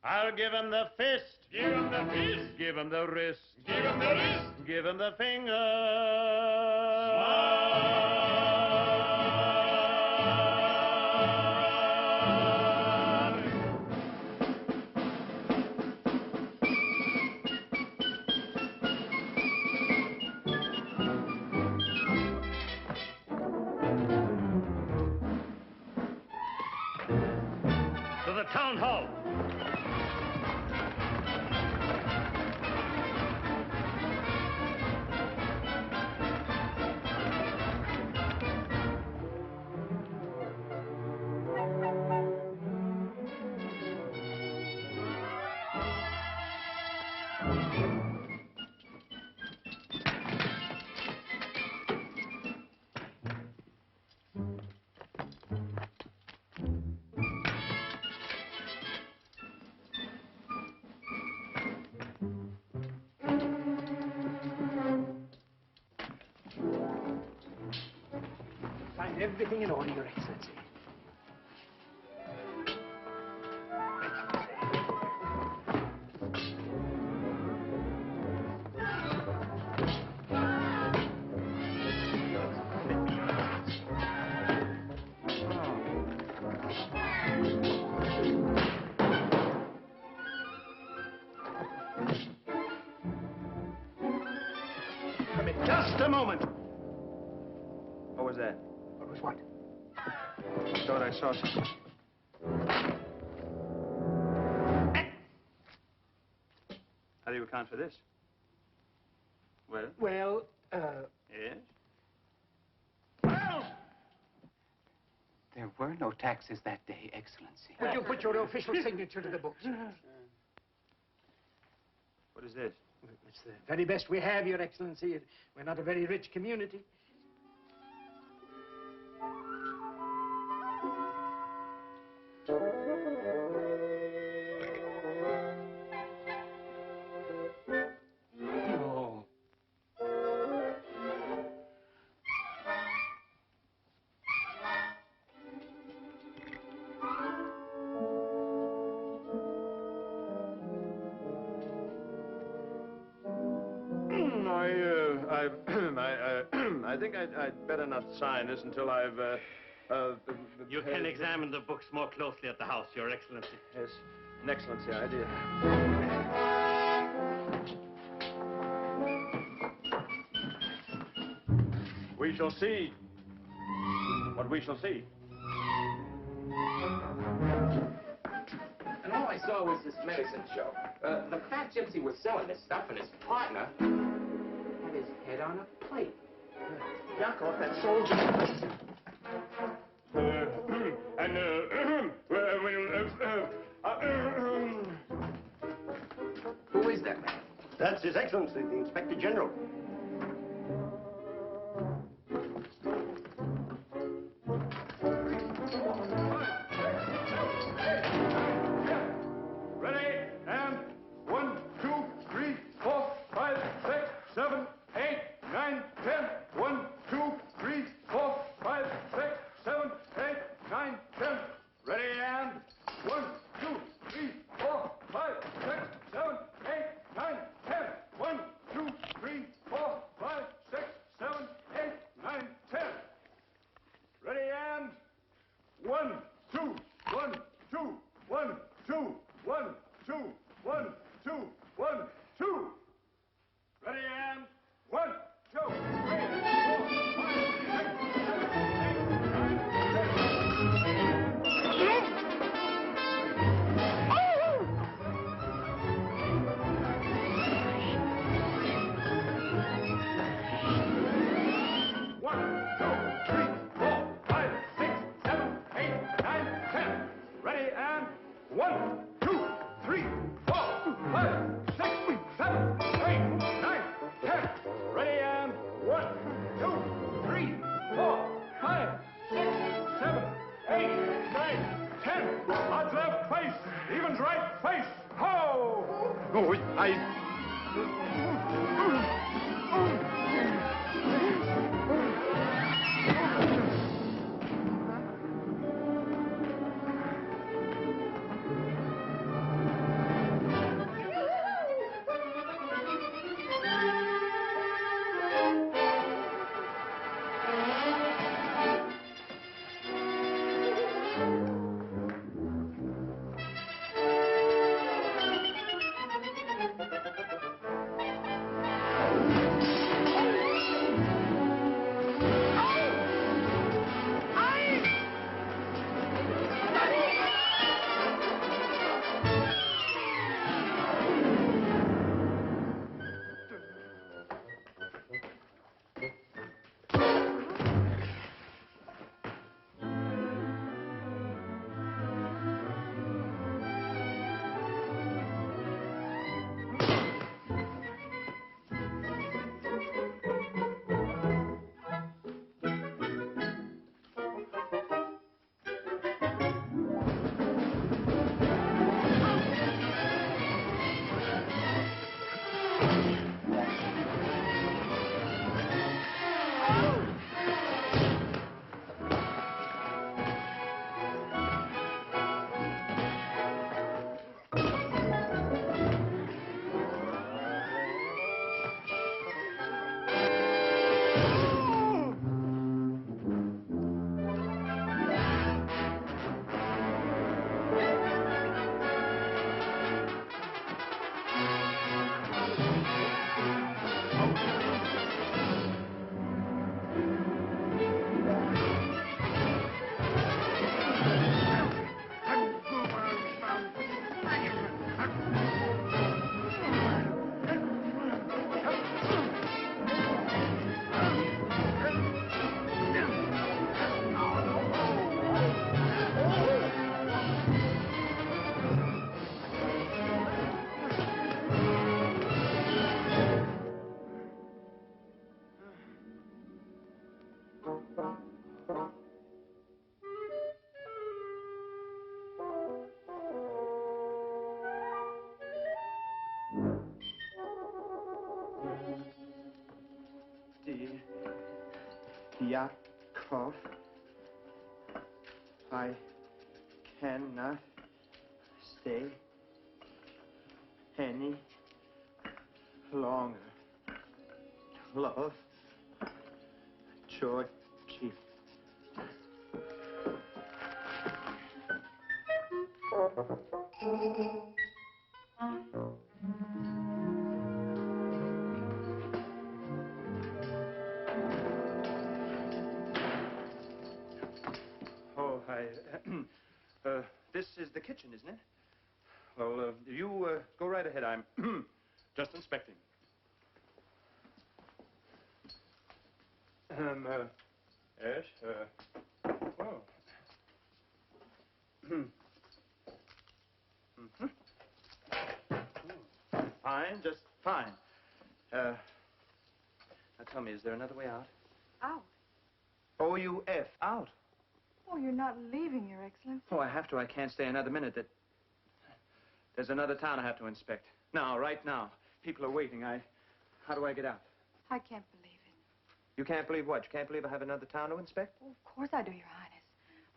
I'll give him the fist. Give him the fist. Give him the wrist. Give him the wrist. Give him the finger. To the town hall. Everything in order, Your Excellency. Just a moment. What was that? What was what? I thought I saw something. How do you account for this? Well? Well, Yes? There were no taxes that day, Excellency. would you put your official signature to the books? What is this? It's the very best we have, Your Excellency. We're not a very rich community. No. I think I'd better not sign this until I've, You can examine the books more closely at the house, Your Excellency. Yes, an excellency idea. We shall see what we shall see. And all I saw was this medicine show. The fat gypsy was selling this stuff, and his partner had his head on a plate. Yakov, that soldier. Who is that man? That's His Excellency, the Inspector General. Ready, and 1, 2, 3, 4, 5, 6, 7, 8, 9, 10. 1, 2, 3, 4, 5, 6, 7, 8, 9, 10. Ready, and 1, 2, 3, 4, 5, 6, 7, 8, 9, 10. 1, 2, 3, 4, 5, 6, 7, 8, 9, 10. Ready, and 1, 2, 1, 2, 1, 2, 1, 2, 1, 2, 1, 2. Ready, and 1, 2, 3, 4, 5, 6, 7, Yakov. I cannot stay any longer. Love, Georgi. Oh, this is the kitchen, isn't it? Well, you go right ahead. I'm just inspecting. Yes, well. Fine, just fine. Now tell me, is there another way out? Out? O-U-F, out. Oh, you're not leaving, Your Excellency. Oh, I have to. I can't stay another minute. There's another town I have to inspect. Now, right now. People are waiting. How do I get out? I can't believe it. You can't believe what? You can't believe I have another town to inspect? Oh, of course I do, Your Highness.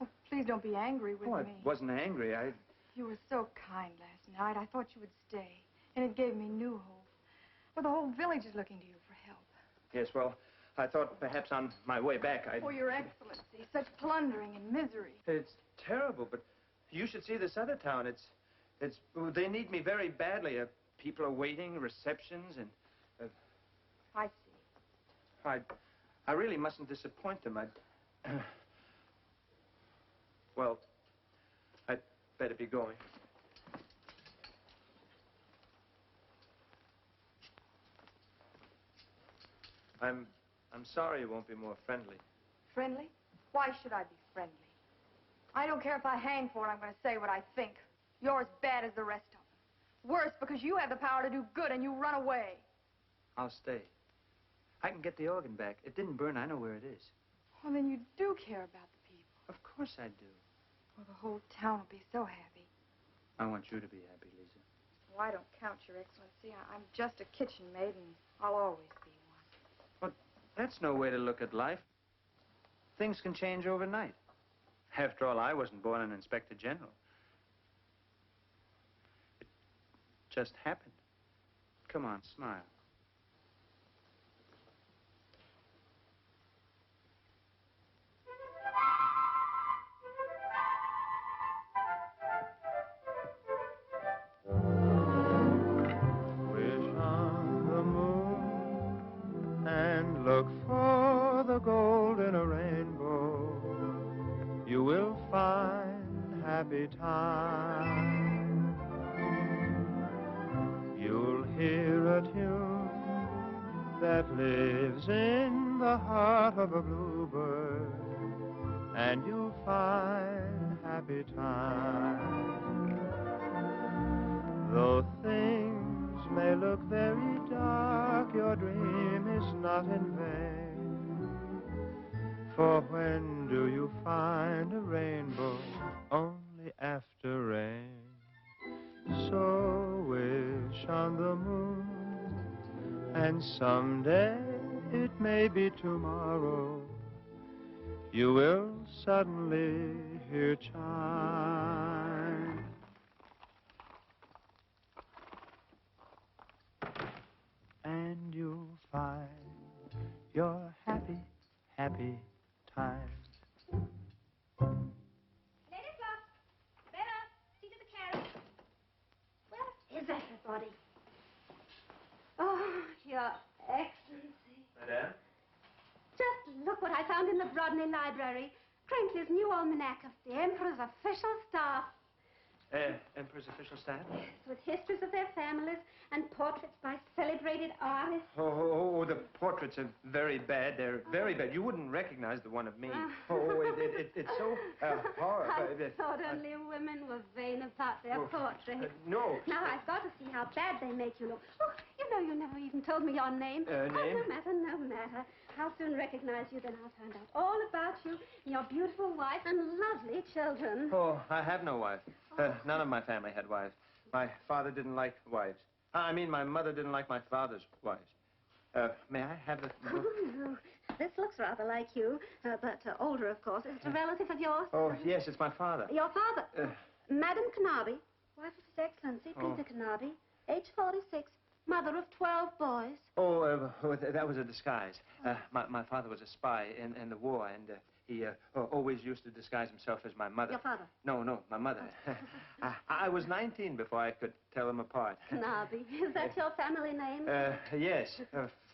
Oh, please don't be angry with Oh, I me. wasn't angry. You were so kind last night. I thought you would stay. And it gave me new hope. Well, the whole village is looking to you for help. Yes, well, I thought perhaps on my way back I'd... Oh, Your Excellency, such plundering and misery. It's terrible, but you should see this other town. They need me very badly. People are waiting, receptions, and... I see. I really mustn't disappoint them. Well, I'd better be going. I'm sorry you won't be more friendly. Friendly? Why should I be friendly? I don't care if I hang for it. I'm going to say what I think. You're as bad as the rest of them. Worse, because you have the power to do good and you run away. I'll stay. I can get the organ back. It didn't burn. I know where it is. Well, then you do care about the people. Of course I do. Well, the whole town will be so happy. I want you to be happy, Lisa. Well, I don't count, Your Excellency. I'm just a kitchen maid, and I'll always be one. But that's no way to look at life. Things can change overnight. After all, I wasn't born an inspector general. It just happened. Come on, smile. Look for the gold in a rainbow. You will find happy time. You'll hear a tune that lives in the heart of a bluebird, and you'll find happy time. Though things may look very dark, your dream is not in vain. For when do you find a rainbow? Only after rain. So wish on the moon, and someday, it may be tomorrow, you will suddenly hear chime. And you'll find your happy, happy time. Ladies, Bella, see to the carriage. Where is everybody? Oh, Your Excellency. Madame? Just look what I found in the Brodny library. Crinkly's new almanac of the Emperor's official staff. Emperor's official staff? Yes, with histories of their families and portraits by celebrated artists. Oh, the portraits are very bad. They're very bad. You wouldn't recognize the one of me. It's so horrible. I thought only women were vain about their portraits. No. Now I've got to see how bad they make you look. Oh, you know, you never even told me your name. Name? Oh, no matter. I'll soon recognize you, then I'll find out all about you, and your beautiful wife, and lovely children. Oh, I have no wife. None of my family had wives. My father didn't like wives. I mean, my mother didn't like my father's wives. May I have the... Oh, no. this looks rather like you, but older, of course. Is it a relative of yours? Oh, yes, it's my father. Your father? Madam Knabe, wife of His Excellency, Peter Knabe, age 46, mother of 12 boys. Oh, that was a disguise. My father was a spy in the war, and he always used to disguise himself as my mother. Your father? No, my mother. I was 19 before I could tell them apart. Knabe. Is that your family name? Yes.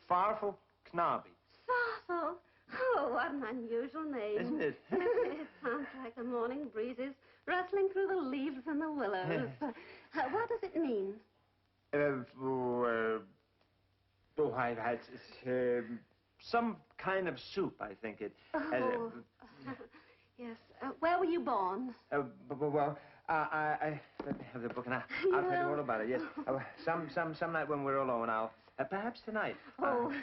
Farfel Knabe. Farfel? Oh, what an unusual name. Isn't it? It sounds like the morning breezes rustling through the leaves and the willows. What does it mean? It's some kind of soup, I think it. Oh, yes. Where were you born? Well, I let me have the book, and I'll tell you all about it. Yes, some night when we're alone, I'll perhaps tonight. Oh,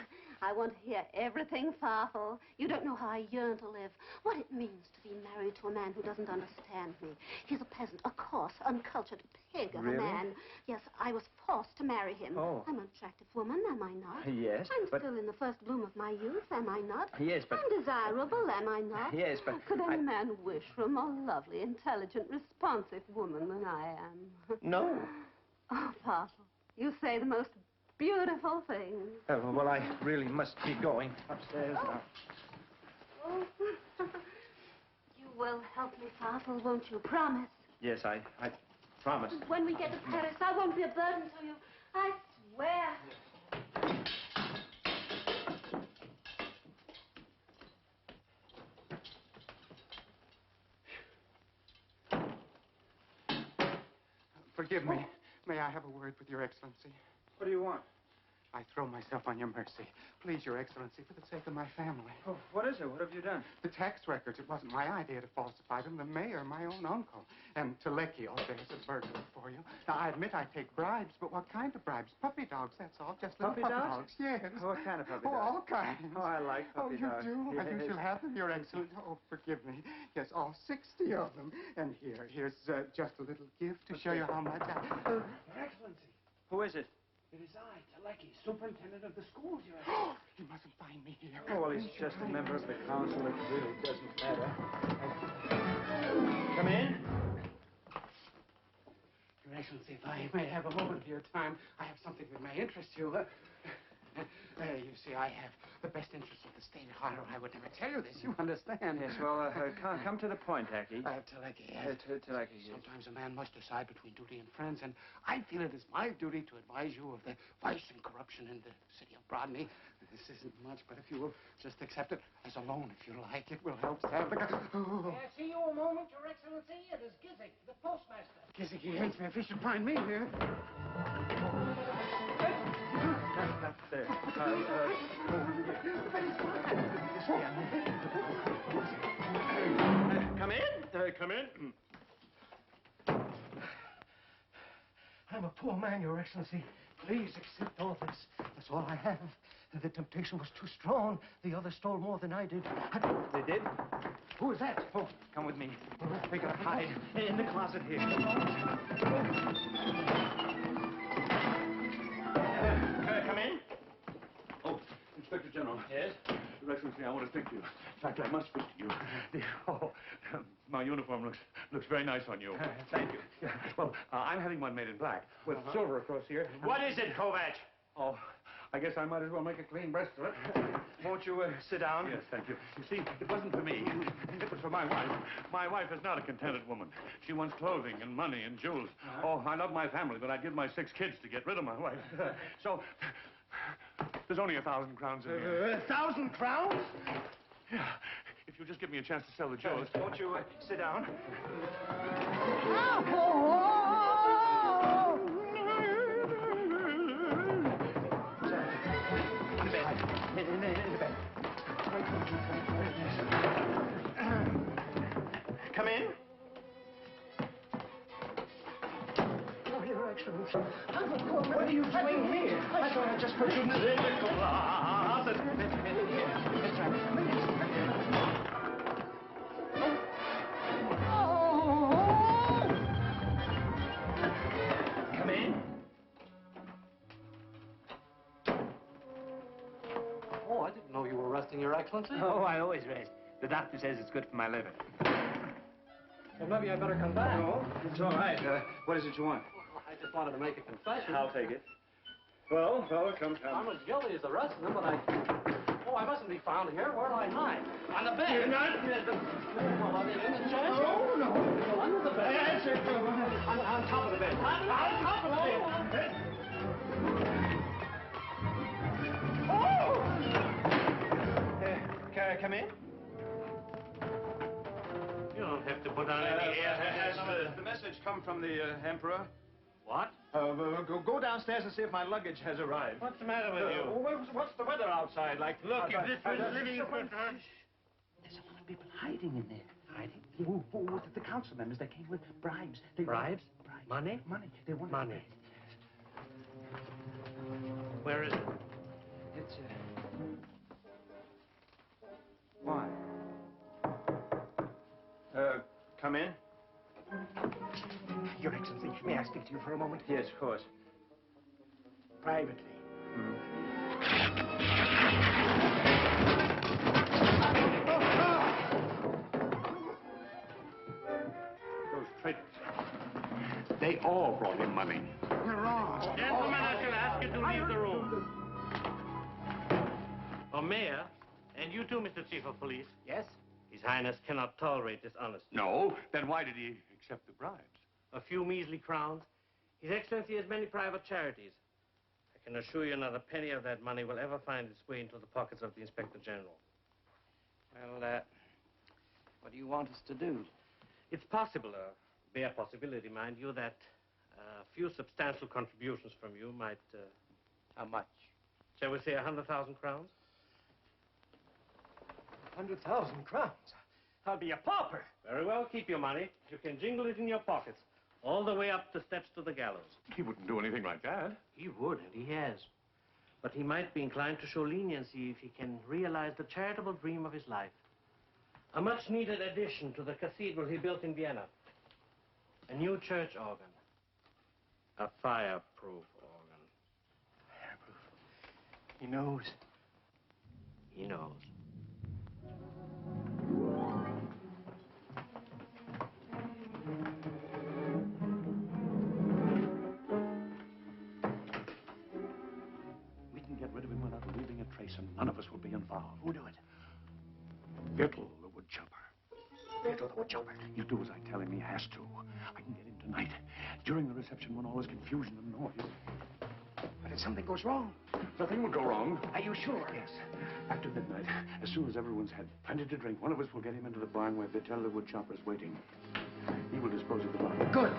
I want to hear everything, Farfel. You don't know how I yearn to live. What it means to be married to a man who doesn't understand me. He's a peasant, a coarse, uncultured pig of a man. Yes, I was forced to marry him. Oh. I'm an attractive woman, am I not? Yes, I'm but... still in the first bloom of my youth, am I not? Yes, but... I'm desirable, am I not? Yes, but... Could any man wish for a more lovely, intelligent, responsive woman than I am? No. Oh, Farfel, you say the most beautiful things. Well, I really must be going upstairs now. Oh. You will help me, Farfel, won't you? Promise. Yes, I promise. When we get to Paris, I won't be a burden to you. I swear. Forgive me. May I have a word with Your Excellency? What do you want? I throw myself on your mercy. Please, Your Excellency, for the sake of my family. Oh, what is it? What have you done? The tax records. It wasn't my idea to falsify them. The mayor, my own uncle. And Teleki, oh, there's a burglar for you. Now, I admit I take bribes, but what kind of bribes? Puppy dogs, that's all. Just little puppy dogs. Yes. What kind of puppy dogs? Oh, all kinds. Oh, I like puppy dogs. Oh, you do? Yes. You shall have them, Your Excellency. Oh, forgive me. Yes, all 60 of them. And here's just a little gift to show you how much I... Your Excellency. Who is it? It is I, Teleki, superintendent of the schools, Your Excellency. You mustn't find me here. Oh, well, he's just a member of the council. It really doesn't matter. Come in. Your Excellency, if I may have a moment of your time, I have something that may interest you. You see, I have the best interests of the state at heart, or I would never tell you this. You understand? Yes, well, come to the point, Aki. Teleki, yes. Teleki, yes. Sometimes a man must decide between duty and friends, and I feel it is my duty to advise you of the vice and corruption in the city of Brodny. This isn't much, but if you will just accept it as a loan, if you like, it will help save the... Oh. May I see you a moment, Your Excellency? It is Gypsy, the postmaster. Gypsy, he hates me if he should find me here. There. Come in. Come in. I'm a poor man, Your Excellency. Please accept all this. That's all I have. The temptation was too strong. The others stole more than I did. They did? Who is that? Oh, come with me. We gotta hide in the closet here. Come in. Oh, Inspector General. Yes? Your Excellency, I want to speak to you. In fact, I must speak to you. Oh, my uniform looks very nice on you. Thank you. Yeah, well, I'm having one made in black with silver across here. What is it, Kovac? Oh, I guess I might as well make a clean breast of it. Won't you sit down? Yes, thank you. You see, it wasn't for me. It was for my wife. My wife is not a contented woman. She wants clothing and money and jewels. Oh, I love my family, but I'd give my 6 kids to get rid of my wife. So, there's only 1,000 crowns in here. 1,000 crowns? Yeah. If you'll just give me a chance to sell the jewels. Won't you sit down? In the bed. Come in. Oh, Your Excellency. I'm a poor man. What are you doing here? I thought I just heard you in the closet. That's right. Come in. Oh, I didn't know you were resting, Your Excellency. Oh, I always rest. The doctor says it's good for my liver. Well, maybe I better come back. No, it's all right. What is it you want? Well, I just wanted to make a confession. I'll take it. Well, come. I'm as guilty as the rest of them, but Oh, I mustn't be found here. Where'd I hide? On the bed. You're not. Well, in the chest? No. Under the bed. That's it. On top of the bed. On top of the bed. Can I come in? You don't have to put on any airs. Has the message come from the Emperor? What? Go downstairs and see if my luggage has arrived. What's the matter with you? What's the weather outside like? Look, if this was living... There's a lot of people hiding in there. Hiding? The council members, they came with bribes. Bribes? Money? Money. They wanted money. Where is it? It's, Why? Come in. Your Excellency, may I speak to you for a moment? Yes, of course. Privately. Those traitors. They all brought him money. You're wrong. Gentlemen, I shall ask you to leave the room. Oh, Mayor, and you too, Mr. Chief of Police. Yes? His Highness cannot tolerate dishonesty. No? Then why did he accept the bribes? A few measly crowns. His Excellency has many private charities. I can assure you not a penny of that money will ever find its way into the pockets of the Inspector General. Well, what do you want us to do? It's possible, a bare possibility, mind you, that a few substantial contributions from you might... How much? Shall we say 100,000 crowns? 100,000 crowns? I'll be a pauper. Very well, keep your money. You can jingle it in your pockets, all the way up the steps to the gallows. He wouldn't do anything like that. He would, and he has. But he might be inclined to show leniency if he can realize the charitable dream of his life. A much-needed addition to the cathedral he built in Vienna. A new church organ. A fireproof organ. Fireproof. He knows. He knows. We can get rid of him without leaving a trace, and none of us will be involved. Who'll do it? Bredell, the woodchopper. Bredell, the woodchopper. You do as I tell him. He has to. I can get him tonight. During the reception, when all is confusion and noise. But if something goes wrong... Nothing will go wrong. Are you sure? Yes. After midnight, as soon as everyone's had plenty to drink, one of us will get him into the barn where Bredell the woodchopper is waiting. He will dispose of the body. Good.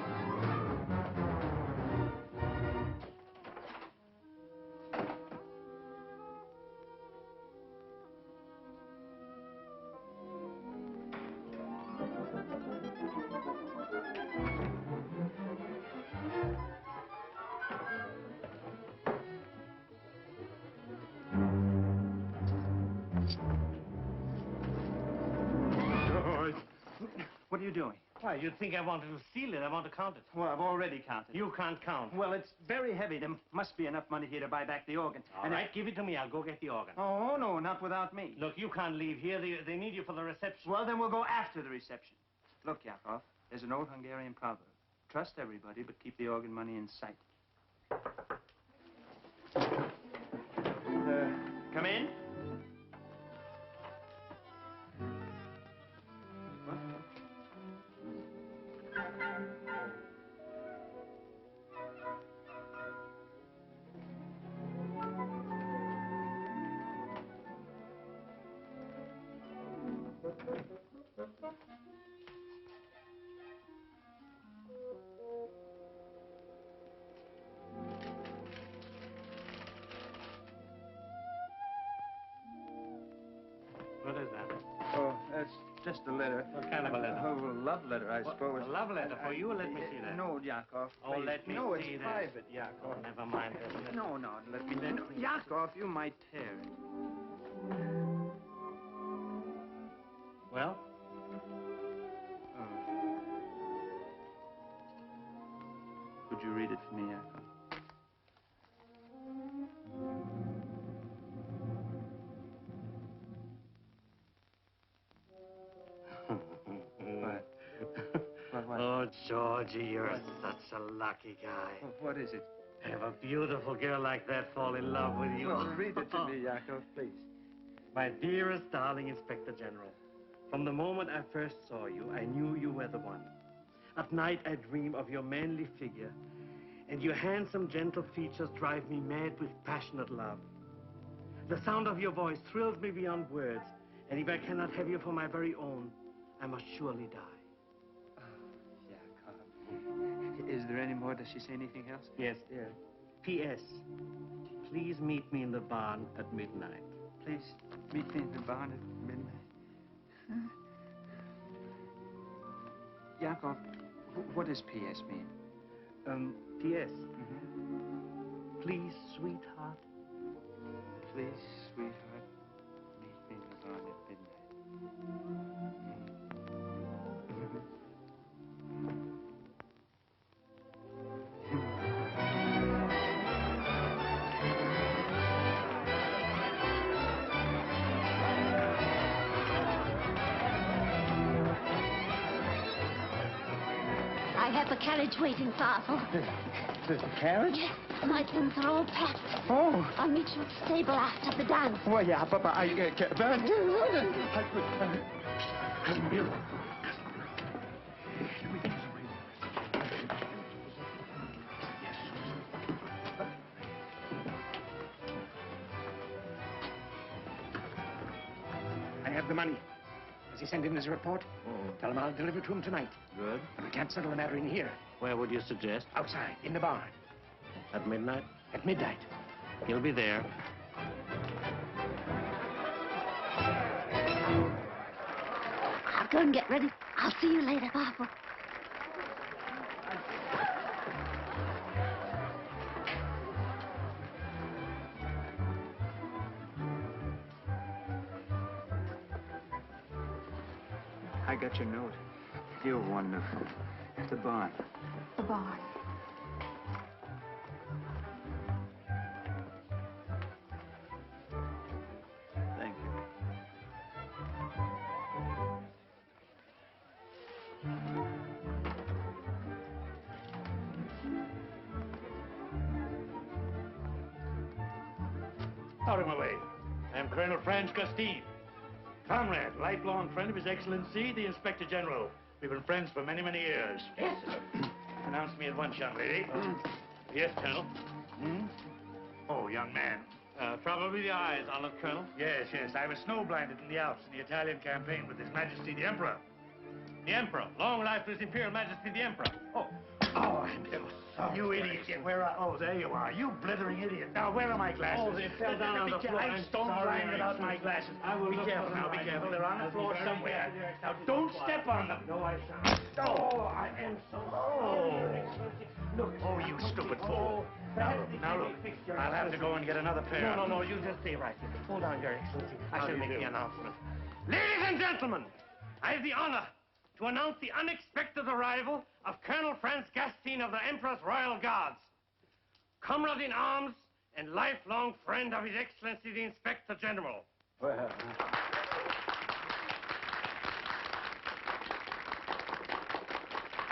What are you doing? Why, you'd think I wanted to steal it. I want to count it. Well, I've already counted. You can't count. Well, it's very heavy. There must be enough money here to buy back the organ. All right, give it to me. I'll go get the organ. Oh, no, not without me. Look, you can't leave here. They need you for the reception. Well, then we'll go after the reception. Look, Yakov, there's an old Hungarian proverb. Trust everybody, but keep the organ money in sight. Come in. What? What is that? Oh, that's just a letter. What kind of a letter? Oh, a love letter, I suppose. A love letter for you? Let me see that. No, Yakov. Oh, please. let me no, see it's that. private, Yakov. Oh, never mind. No, let me. No, Yakov, you might tear it. Well? Could you read it for me, Yakov? Oh, Georgie, you're such a lucky guy. What is it? Have a beautiful girl like that fall in love with you. Well, read it to me, Yakov, please. My dearest darling Inspector General, from the moment I first saw you, I knew you were the one. At night, I dream of your manly figure, and your handsome, gentle features drive me mad with passionate love. The sound of your voice thrills me beyond words, and if I cannot have you for my very own, I must surely die. Yakov. Is there any more? Does she say anything else? Yes, dear. P.S. Please meet me in the barn at midnight. Please meet me in the barn at midnight. Yakov, what does P.S. mean? P.S. Please, sweetheart. Please, sweetheart, meet me in the barn at midnight. I have the carriage waiting, Father. The carriage? Yes, my things are all packed. Oh. I'll meet you at the stable after the dance. Well, yeah, Papa, I have the money. Has he sent in his report? Tell him I'll deliver to him tonight. Good. But we can't settle the matter in here. Where would you suggest? Outside, in the barn. At midnight? At midnight. He'll be there. I'll go and get ready. I'll see you later, Papa. I got your note. You're wonderful. The barn. The barn. Thank you. Out of my way. I'm Colonel Franz Gustine. Comrade, lifelong friend of His Excellency, the Inspector General. We've been friends for many, many years. Yes. Announce me at once, young lady. Yes, Colonel. Oh, young man. Probably the eyes, honored Colonel. Yes, yes. I was snow-blinded in the Alps in the Italian campaign with His Majesty the Emperor. The Emperor. Long life to His Imperial Majesty the Emperor. Oh, I'm so sorry. You idiot. Where are... Oh, there you are. You blithering idiot. Now, where are my glasses? Oh, they fell down on the floor. I'm stone-blind without my glasses. Be careful now, be careful. They're on the floor somewhere. Now, don't step on them. No, I shan't. Oh, I am so sorry. Look. Oh, you stupid fool. Now, look. I'll have to go and get another pair. No, you just stay right here. Hold on, Your Excellency. I shall make the announcement. Ladies and gentlemen, I have the honor to announce the unexpected arrival of Colonel Franz Gustine of the Emperor's Royal Guards, comrade in arms and lifelong friend of His Excellency the Inspector General. Well.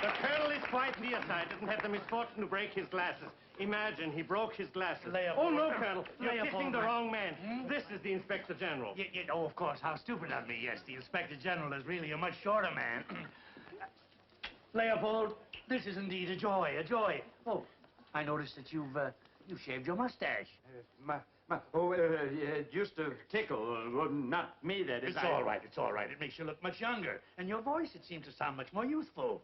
The Colonel is quite nearsighted and had the misfortune to break his glasses. Imagine, he broke his glasses. Oh, no, Colonel, you're kissing the wrong man. This is the Inspector General. Oh, of course, how stupid of me. Yes, the Inspector General is really a much shorter man. Leopold, this is indeed a joy, a joy. Oh, I noticed that you've shaved your mustache. Just a tickle. Not me, that is. It's all right, it's all right. It makes you look much younger. And your voice, it seems to sound much more youthful.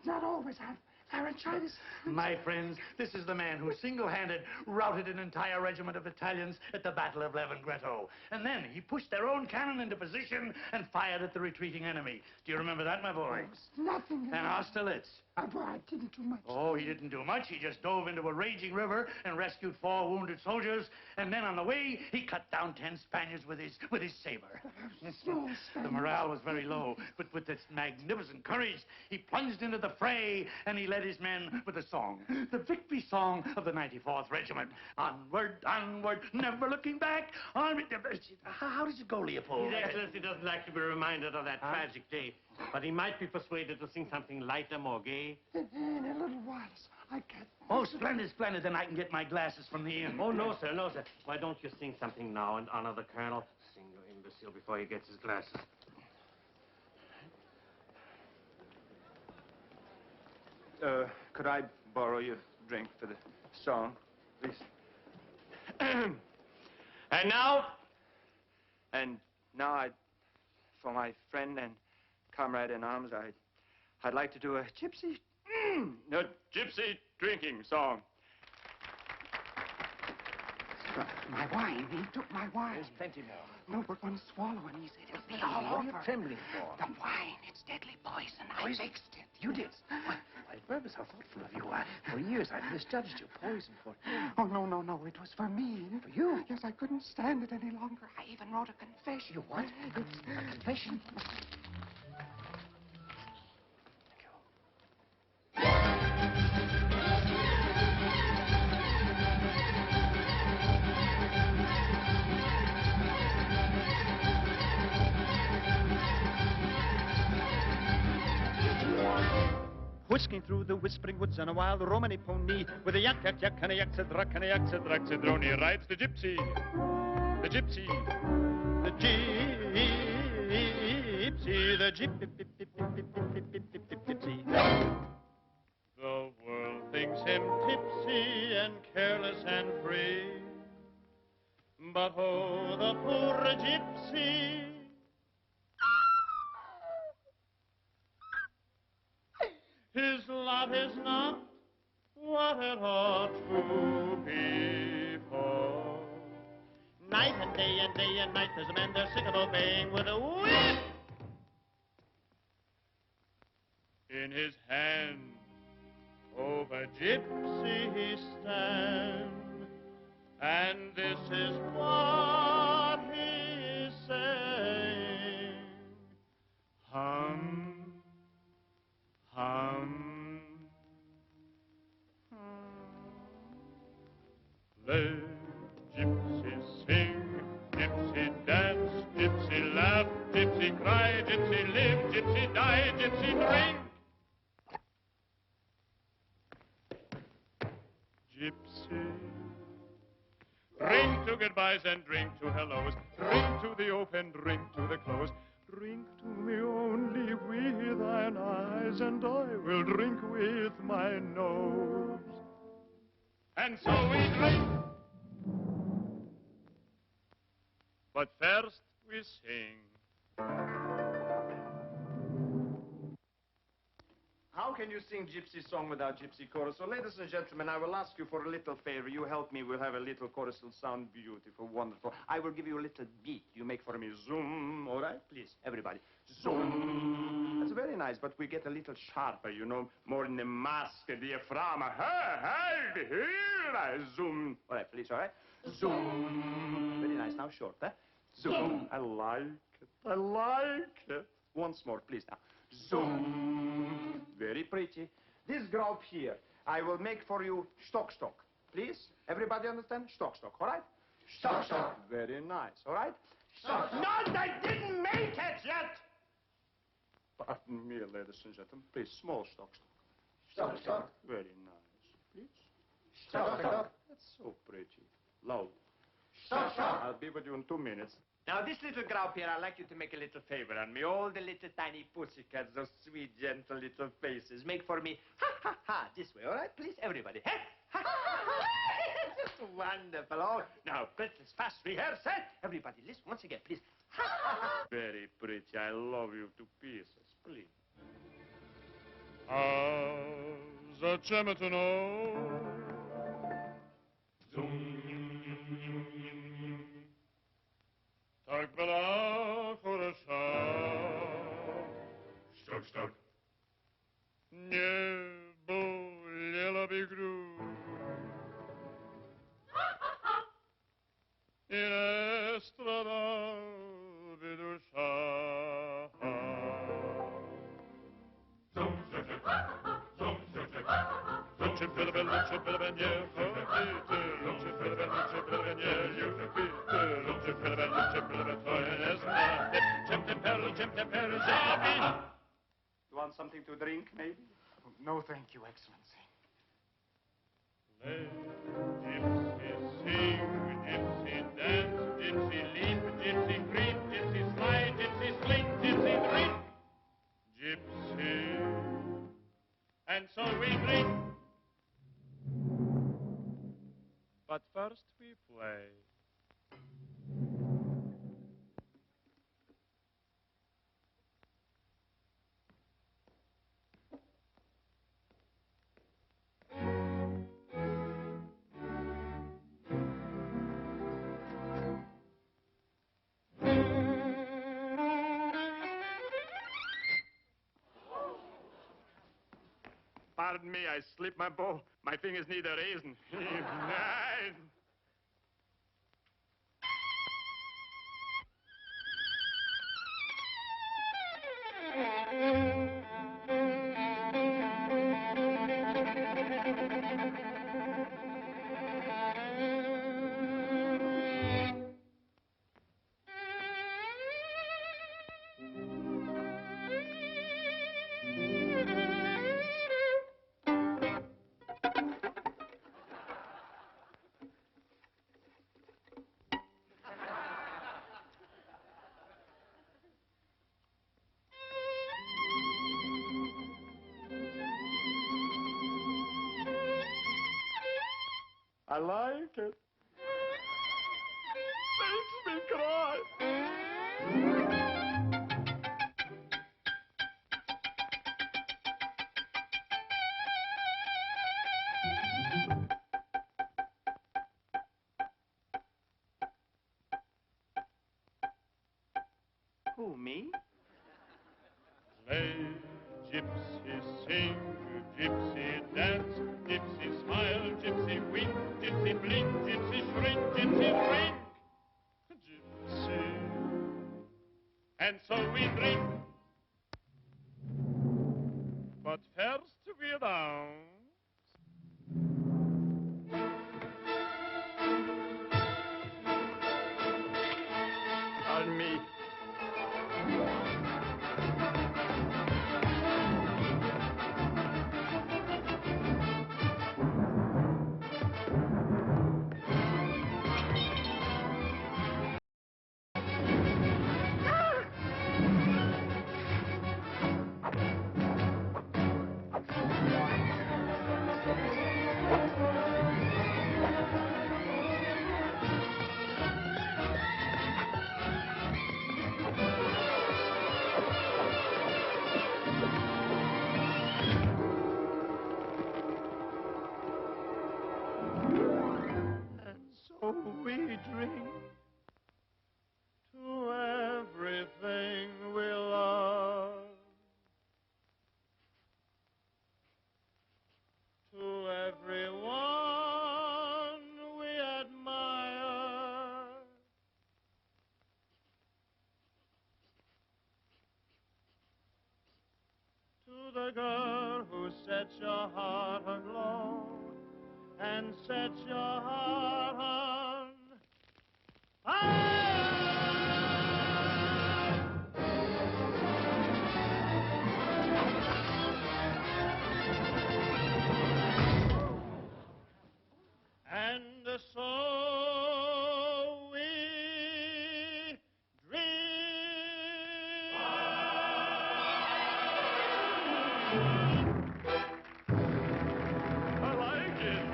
Not always. I've laryngitis. My friends, this is the man who single-handed routed an entire regiment of Italians at the Battle of Levin-Gretto. And then he pushed their own cannon into position and fired at the retreating enemy. Do you remember that, my boy? Nothing. And Austerlitz. I didn't do much. Oh, he didn't do much. He just dove into a raging river and rescued 4 wounded soldiers. And then on the way, he cut down 10 Spaniards with his saber. The morale was very low, but with this magnificent courage, he plunged into the fray and he led ladies' men with a song. The victory song of the 94th Regiment. Onward, onward, never looking back. How does it go, Leopold? His Excellency doesn't like to be reminded of that tragic day, but he might be persuaded to sing something lighter, more gay. In a little while, I can't. Oh, splendid, splendid. Then I can get my glasses from the inn. Oh, no, sir, no, sir. Why don't you sing something now in honor of the Colonel? Sing, you imbecile, before he gets his glasses. Could I borrow your drink for the song, please? And now? And now for my friend and comrade in arms, I'd like to do a gypsy drinking song. My wine. He took my wine. There's plenty more. No, but one swallow and he said it'll be What all are you over. trembling for? The wine. It's deadly poison. I mixed it. You did? Why, Burbs, how thoughtful of you. For years, I've misjudged you. Poison for... Oh, no. It was for me. For you? Yes, I couldn't stand it any longer. I even wrote a confession. You what? A confession? Whisking through the whispering woods on a wild Romany pony with a yak, and a yak, and a yak, Drony rides the gypsy. The gypsy. the gypsy. The world thinks him tipsy and careless and free. But oh, the poor gypsy. His lot is not what it ought to be for. Night and day and day and night, there's a man there sick of obeying with a whip. In his hand, over gypsy he stands, and this is what he is saying. Hum. Let gypsies sing, gypsy dance, gypsy laugh, gypsy cry, gypsy live, gypsy die, gypsy drink. Gypsy. Drink to goodbyes and drink to hellos. Drink to the open, drink to the close. Drink to me only with thine eyes, and I will drink with my nose. And so we drink. But first we sing. How can you sing gypsy song without gypsy chorus? So, ladies and gentlemen, I will ask you for a little favor. You help me. We'll have a little chorus. It'll sound beautiful, wonderful. I will give you a little beat. You make for me zoom, all right? Please, everybody. Zoom. That's very nice, but we get a little sharper, you know, more in the mask, the diaphragm. Hey, here, zoom. All right, please, all right? Zoom. Very nice. Now short, huh? Zoom. I like it. I like it. Once more, please, now. Zoom. Very pretty. This group here, I will make for you stock. Please? Everybody understand? Stock, all right? Stock. Very nice, all right? Stock. No, I didn't make it yet! Pardon me, ladies and gentlemen. Please, small stock. Stock. Very nice. Please? Stock. That's so pretty. Loud. Stock. I'll be with you in 2 minutes. Now, this little group here, I'd like you to make a little favor on me. All the little tiny pussycats, those sweet, gentle little faces. Make for me, ha, this way, all right? Please, everybody. Ha, ha, ha. Just wonderful. Oh, now, let's fast rehearse, eh? Everybody, listen once again, please. Ha, ha, ha. Very pretty. I love you to pieces. Please. As a cemetery. Zoom. Tak byla хороша. Stock. Не болела бы грудь. И не страдала бы душа. Zoom. You want something to drink, maybe? No, thank you, Excellency. Gypsy sing, gypsy dance, gypsy leap, gypsy creep, gypsy slide, gypsy sling, gypsy drink. Gypsy, and so we drink. But first we play. Pardon me, I slipped my bow. My fingers need a raisin. I like it. Makes me cry. Who, me? Play, gypsy sing, gypsy dance, gypsy smile, gypsy wink, gypsy blink, gypsy shrink, gypsy drink. Gypsy, and so we drink. But first we dance. Pardon me. So we drink to everything we love, to everyone we admire, to the girl who sets your heart aglow and sets your heart on fire. And so we drink. I like it.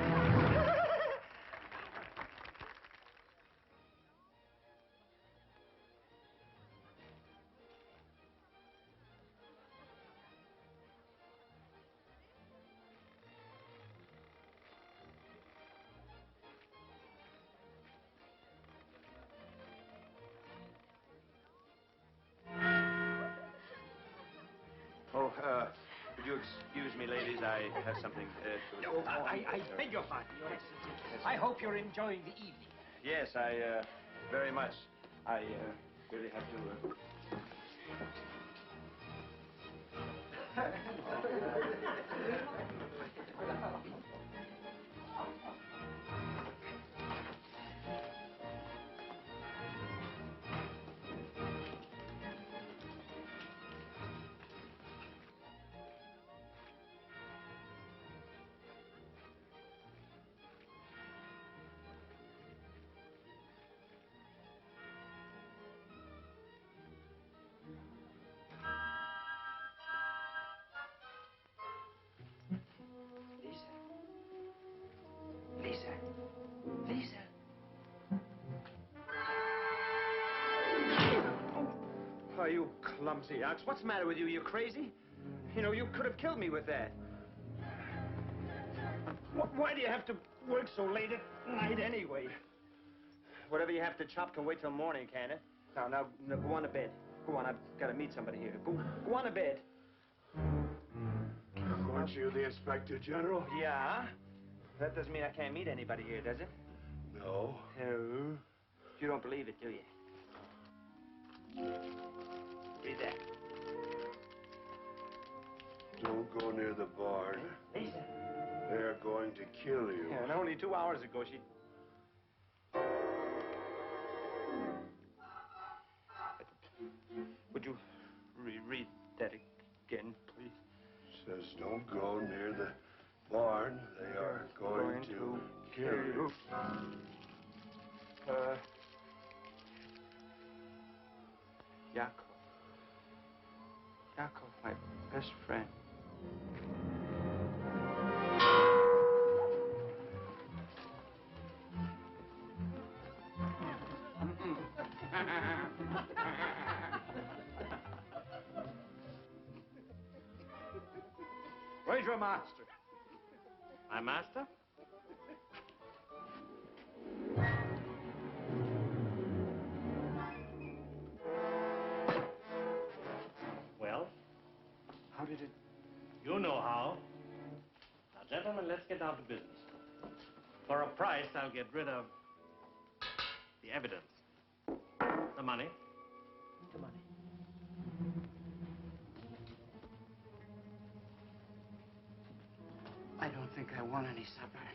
Oh, would you excuse me, ladies? I have something to... I beg your pardon, Your Excellency. I hope you're enjoying the evening. Yes, I, very much. I, really have to, Why, you clumsy ox. What's the matter with you? You crazy? You know, you could have killed me with that. Why do you have to work so late at night anyway? Whatever you have to chop can wait till morning, can it? Now, go on to bed. Go on, I've got to meet somebody here. Go on to bed. Aren't you the Inspector General? Yeah? That doesn't mean I can't meet anybody here, does it? No. No. You don't believe it, do you? Read that. Don't go near the barn. Lisa. They're going to kill you. Yeah, and only 2 hours ago, she... Would you reread that again, please? Says don't go near the barn. They are going to kill you. Yakov. Yakov, my best friend. Where's your master? My master? Well? How did it... You know how. Now, gentlemen, let's get down to business. For a price, I'll get rid of the evidence. The money. The money. I don't think I want any supper.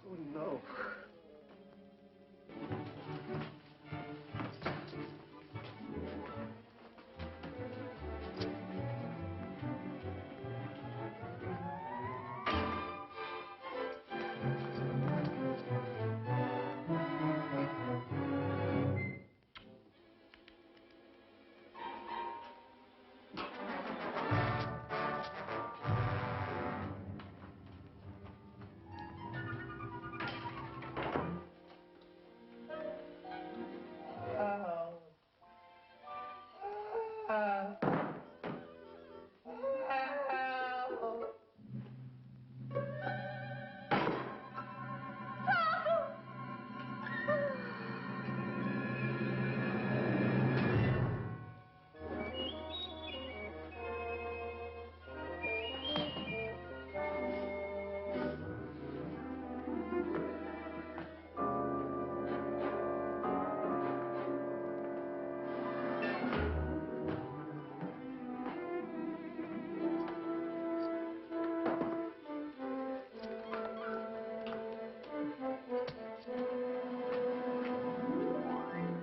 Oh, no.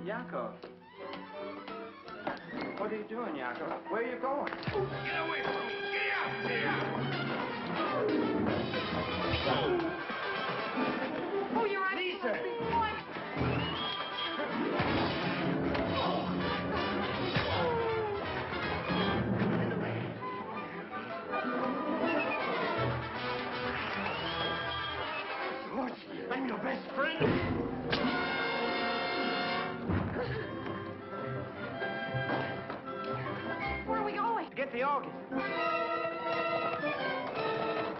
Yakov. What are you doing, Yakov? Where are you going? Get away from me! Get out! Get out! Oh, you're right. Lisa! George, I'm your best friend. Where are we going? To get the organ.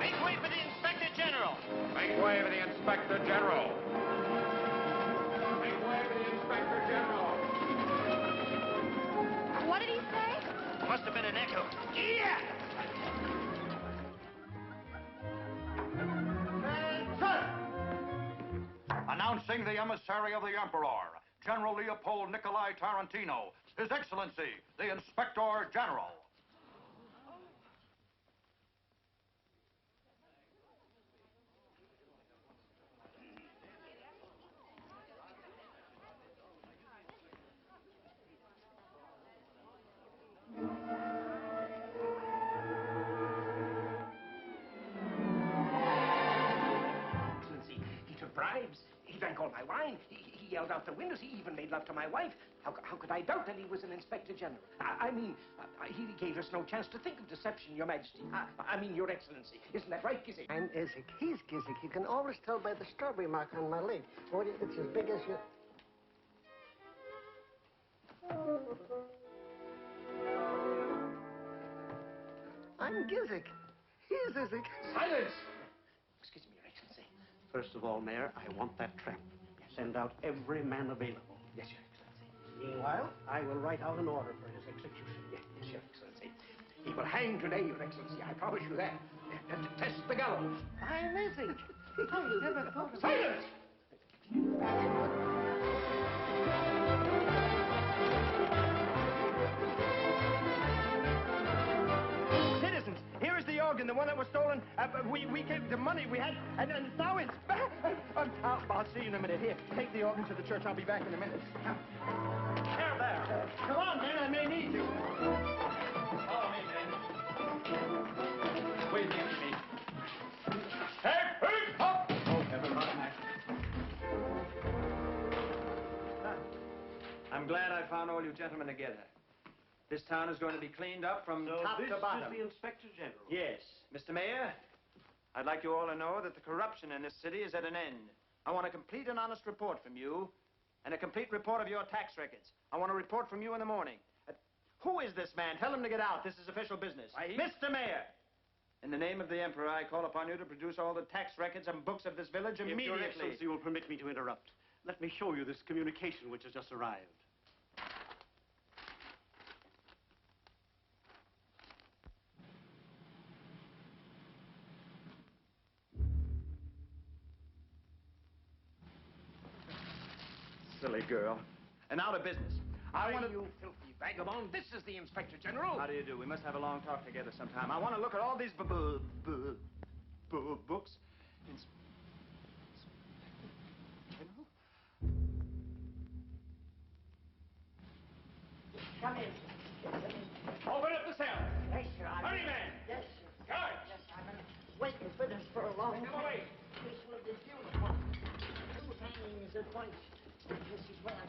Make way for the Inspector General. Make way for the Inspector General. Make way for the Inspector General. What did he say? Must have been an echo. Yeah! Announcing the emissary of the Emperor, General Leopold Nikolai Tarantino, His Excellency, the Inspector General. Excellency, he took bribes. He drank all my wine. He yelled out the windows. He even made love to my wife. How could I doubt that he was an Inspector General? I mean, he gave us no chance to think of deception, Your Majesty. I mean, Your Excellency. Isn't that right, Gypsy? I'm Izzik. He's Gypsies. You can always tell by the strawberry mark on my leg. It's as big as your... I'm Gypsies. He's Gypsies. Silence! Excuse me, Your Excellency. First of all, Mayor, I want that tramp. Send out every man available. Yes, Your Excellency. Meanwhile, I will write out an order for his execution. Yes, Your Excellency. He will hang today, Your Excellency. I promise you that. Test the gallows. Amazing. I never thought of Silence! Citizens, here is the organ, the one that was stolen. We gave the money we had, and now it's back. I'll see you in a minute. Here, take the organ to the church. I'll be back in a minute. There. Come on, man. I may need you. Follow me, men. Wait near me. Hey, up! Oh, never mind. I'm glad I found all you gentlemen together. This town is going to be cleaned up from top to bottom. This is the Inspector General. Yes. Mr. Mayor, I'd like you all to know that the corruption in this city is at an end. I want a complete and honest report from you, and a complete report of your tax records. I want a report from you in the morning. Who is this man? Tell him to get out. This is official business. Mr. Mayor, in the name of the Emperor, I call upon you to produce all the tax records and books of this village immediately. If Your Excellency will permit me to interrupt, let me show you this communication which has just arrived. Silly girl. And out of business. I want to... You filthy vagabond. This is the Inspector General. How do you do? We must have a long talk together sometime. I want to look at all these books. Come in. Open up the cell. Yes, sir. Hurry, man. Yes, sir. Guards. Yes, I've been waiting for this for a long Take them time. away. This will be beautiful. Two hangings at once. This is what I...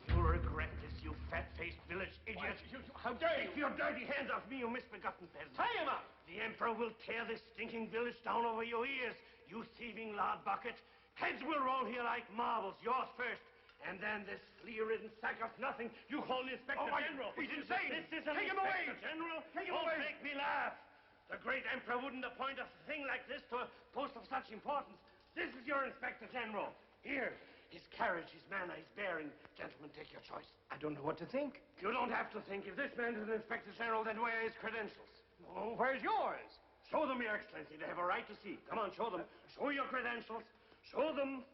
You'll regret this, you fat-faced village idiot. How dare you? Keep your dirty hands off me, you misbegotten peasant. Tie him up! The Emperor will tear this stinking village down over your ears, you thieving lard bucket. Heads will roll here like marbles, yours first. And then this flea-ridden sack of nothing you call the Inspector General. He's insane. This is an Take him away. Inspector General. Take him Don't away. make me laugh. The great Emperor wouldn't appoint a thing like this to a post of such importance. This is your Inspector General. Here. His carriage, his manner, his bearing. Gentlemen, take your choice. I don't know what to think. You don't have to think. If this man is an Inspector General, then where are his credentials? Oh, where's yours? Show them, Your Excellency. They have a right to see. Come on, show them. Show your credentials. Show them.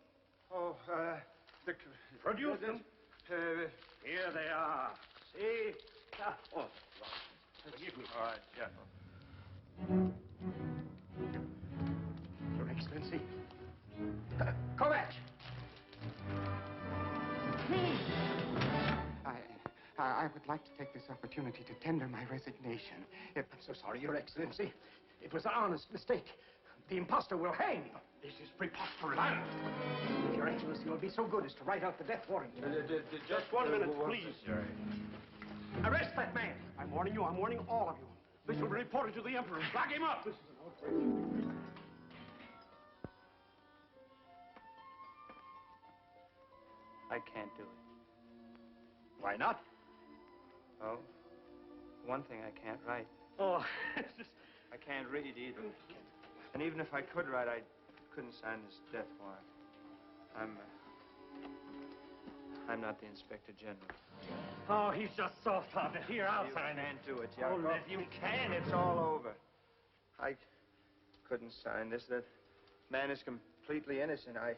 Produce them. Here they are. See? Forgive me. All right, yeah. Your Excellency. Kovac! Me! I would like to take this opportunity to tender my resignation. I'm so sorry, Your Excellency. It was an honest mistake. The impostor will hang. This is preposterous. If Your Excellency will be so good as to write out the death warrant. Just 1 minute, please. Arrest that man. I'm warning you. I'm warning all of you. This will be reported to the Emperor. Lock him up. I can't do it. Why not? Oh, one thing I can't write. Oh, I can't read either. And even if I could write, I couldn't sign this death warrant. I'm not the Inspector General. Oh, he's just soft-hearted. Here, I'll sign it. You can't do it, Yakov. Oh, if you can, it's all over. I couldn't sign this. That man is completely innocent. I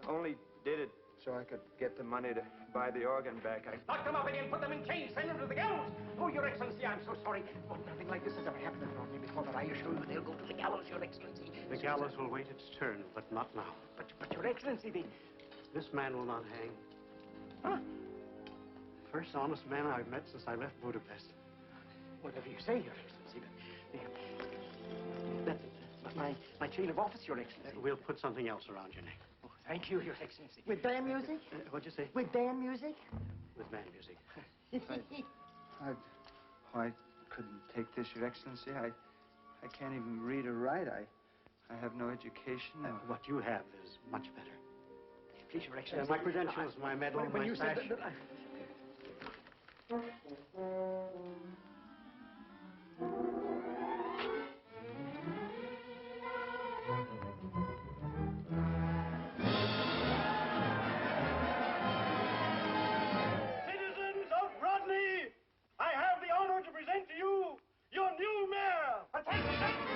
only did it so I could get the money to buy the organ back. Lock them up again. Put them in chains. Send them to the gallows. Oh, Your Excellency, I'm so sorry. Oh, nothing like this has ever happened to me before, but I assure you they'll go to the gallows, Your Excellency. The gallows will wait its turn, but not now. But Your Excellency, This man will not hang. Huh? First honest man I've met since I left Budapest. Whatever you say, Your Excellency, but my chain of office, Your Excellency. We'll put something else around your neck. Oh, thank you, Your Excellency. With band music? What'd you say? With band music? With band music. I couldn't take this, Your Excellency. I can't even read or write. I have no education. What you have is much better. Please, Your Excellency. My credentials, my medal, when my you sash. said that, Citizens of Brodny, I have the honor to present to you your new mayor. Attention!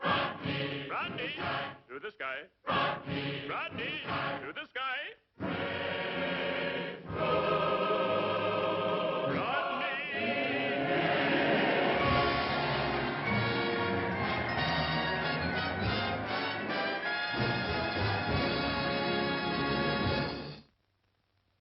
Brodny, to the sky. Brodny, to the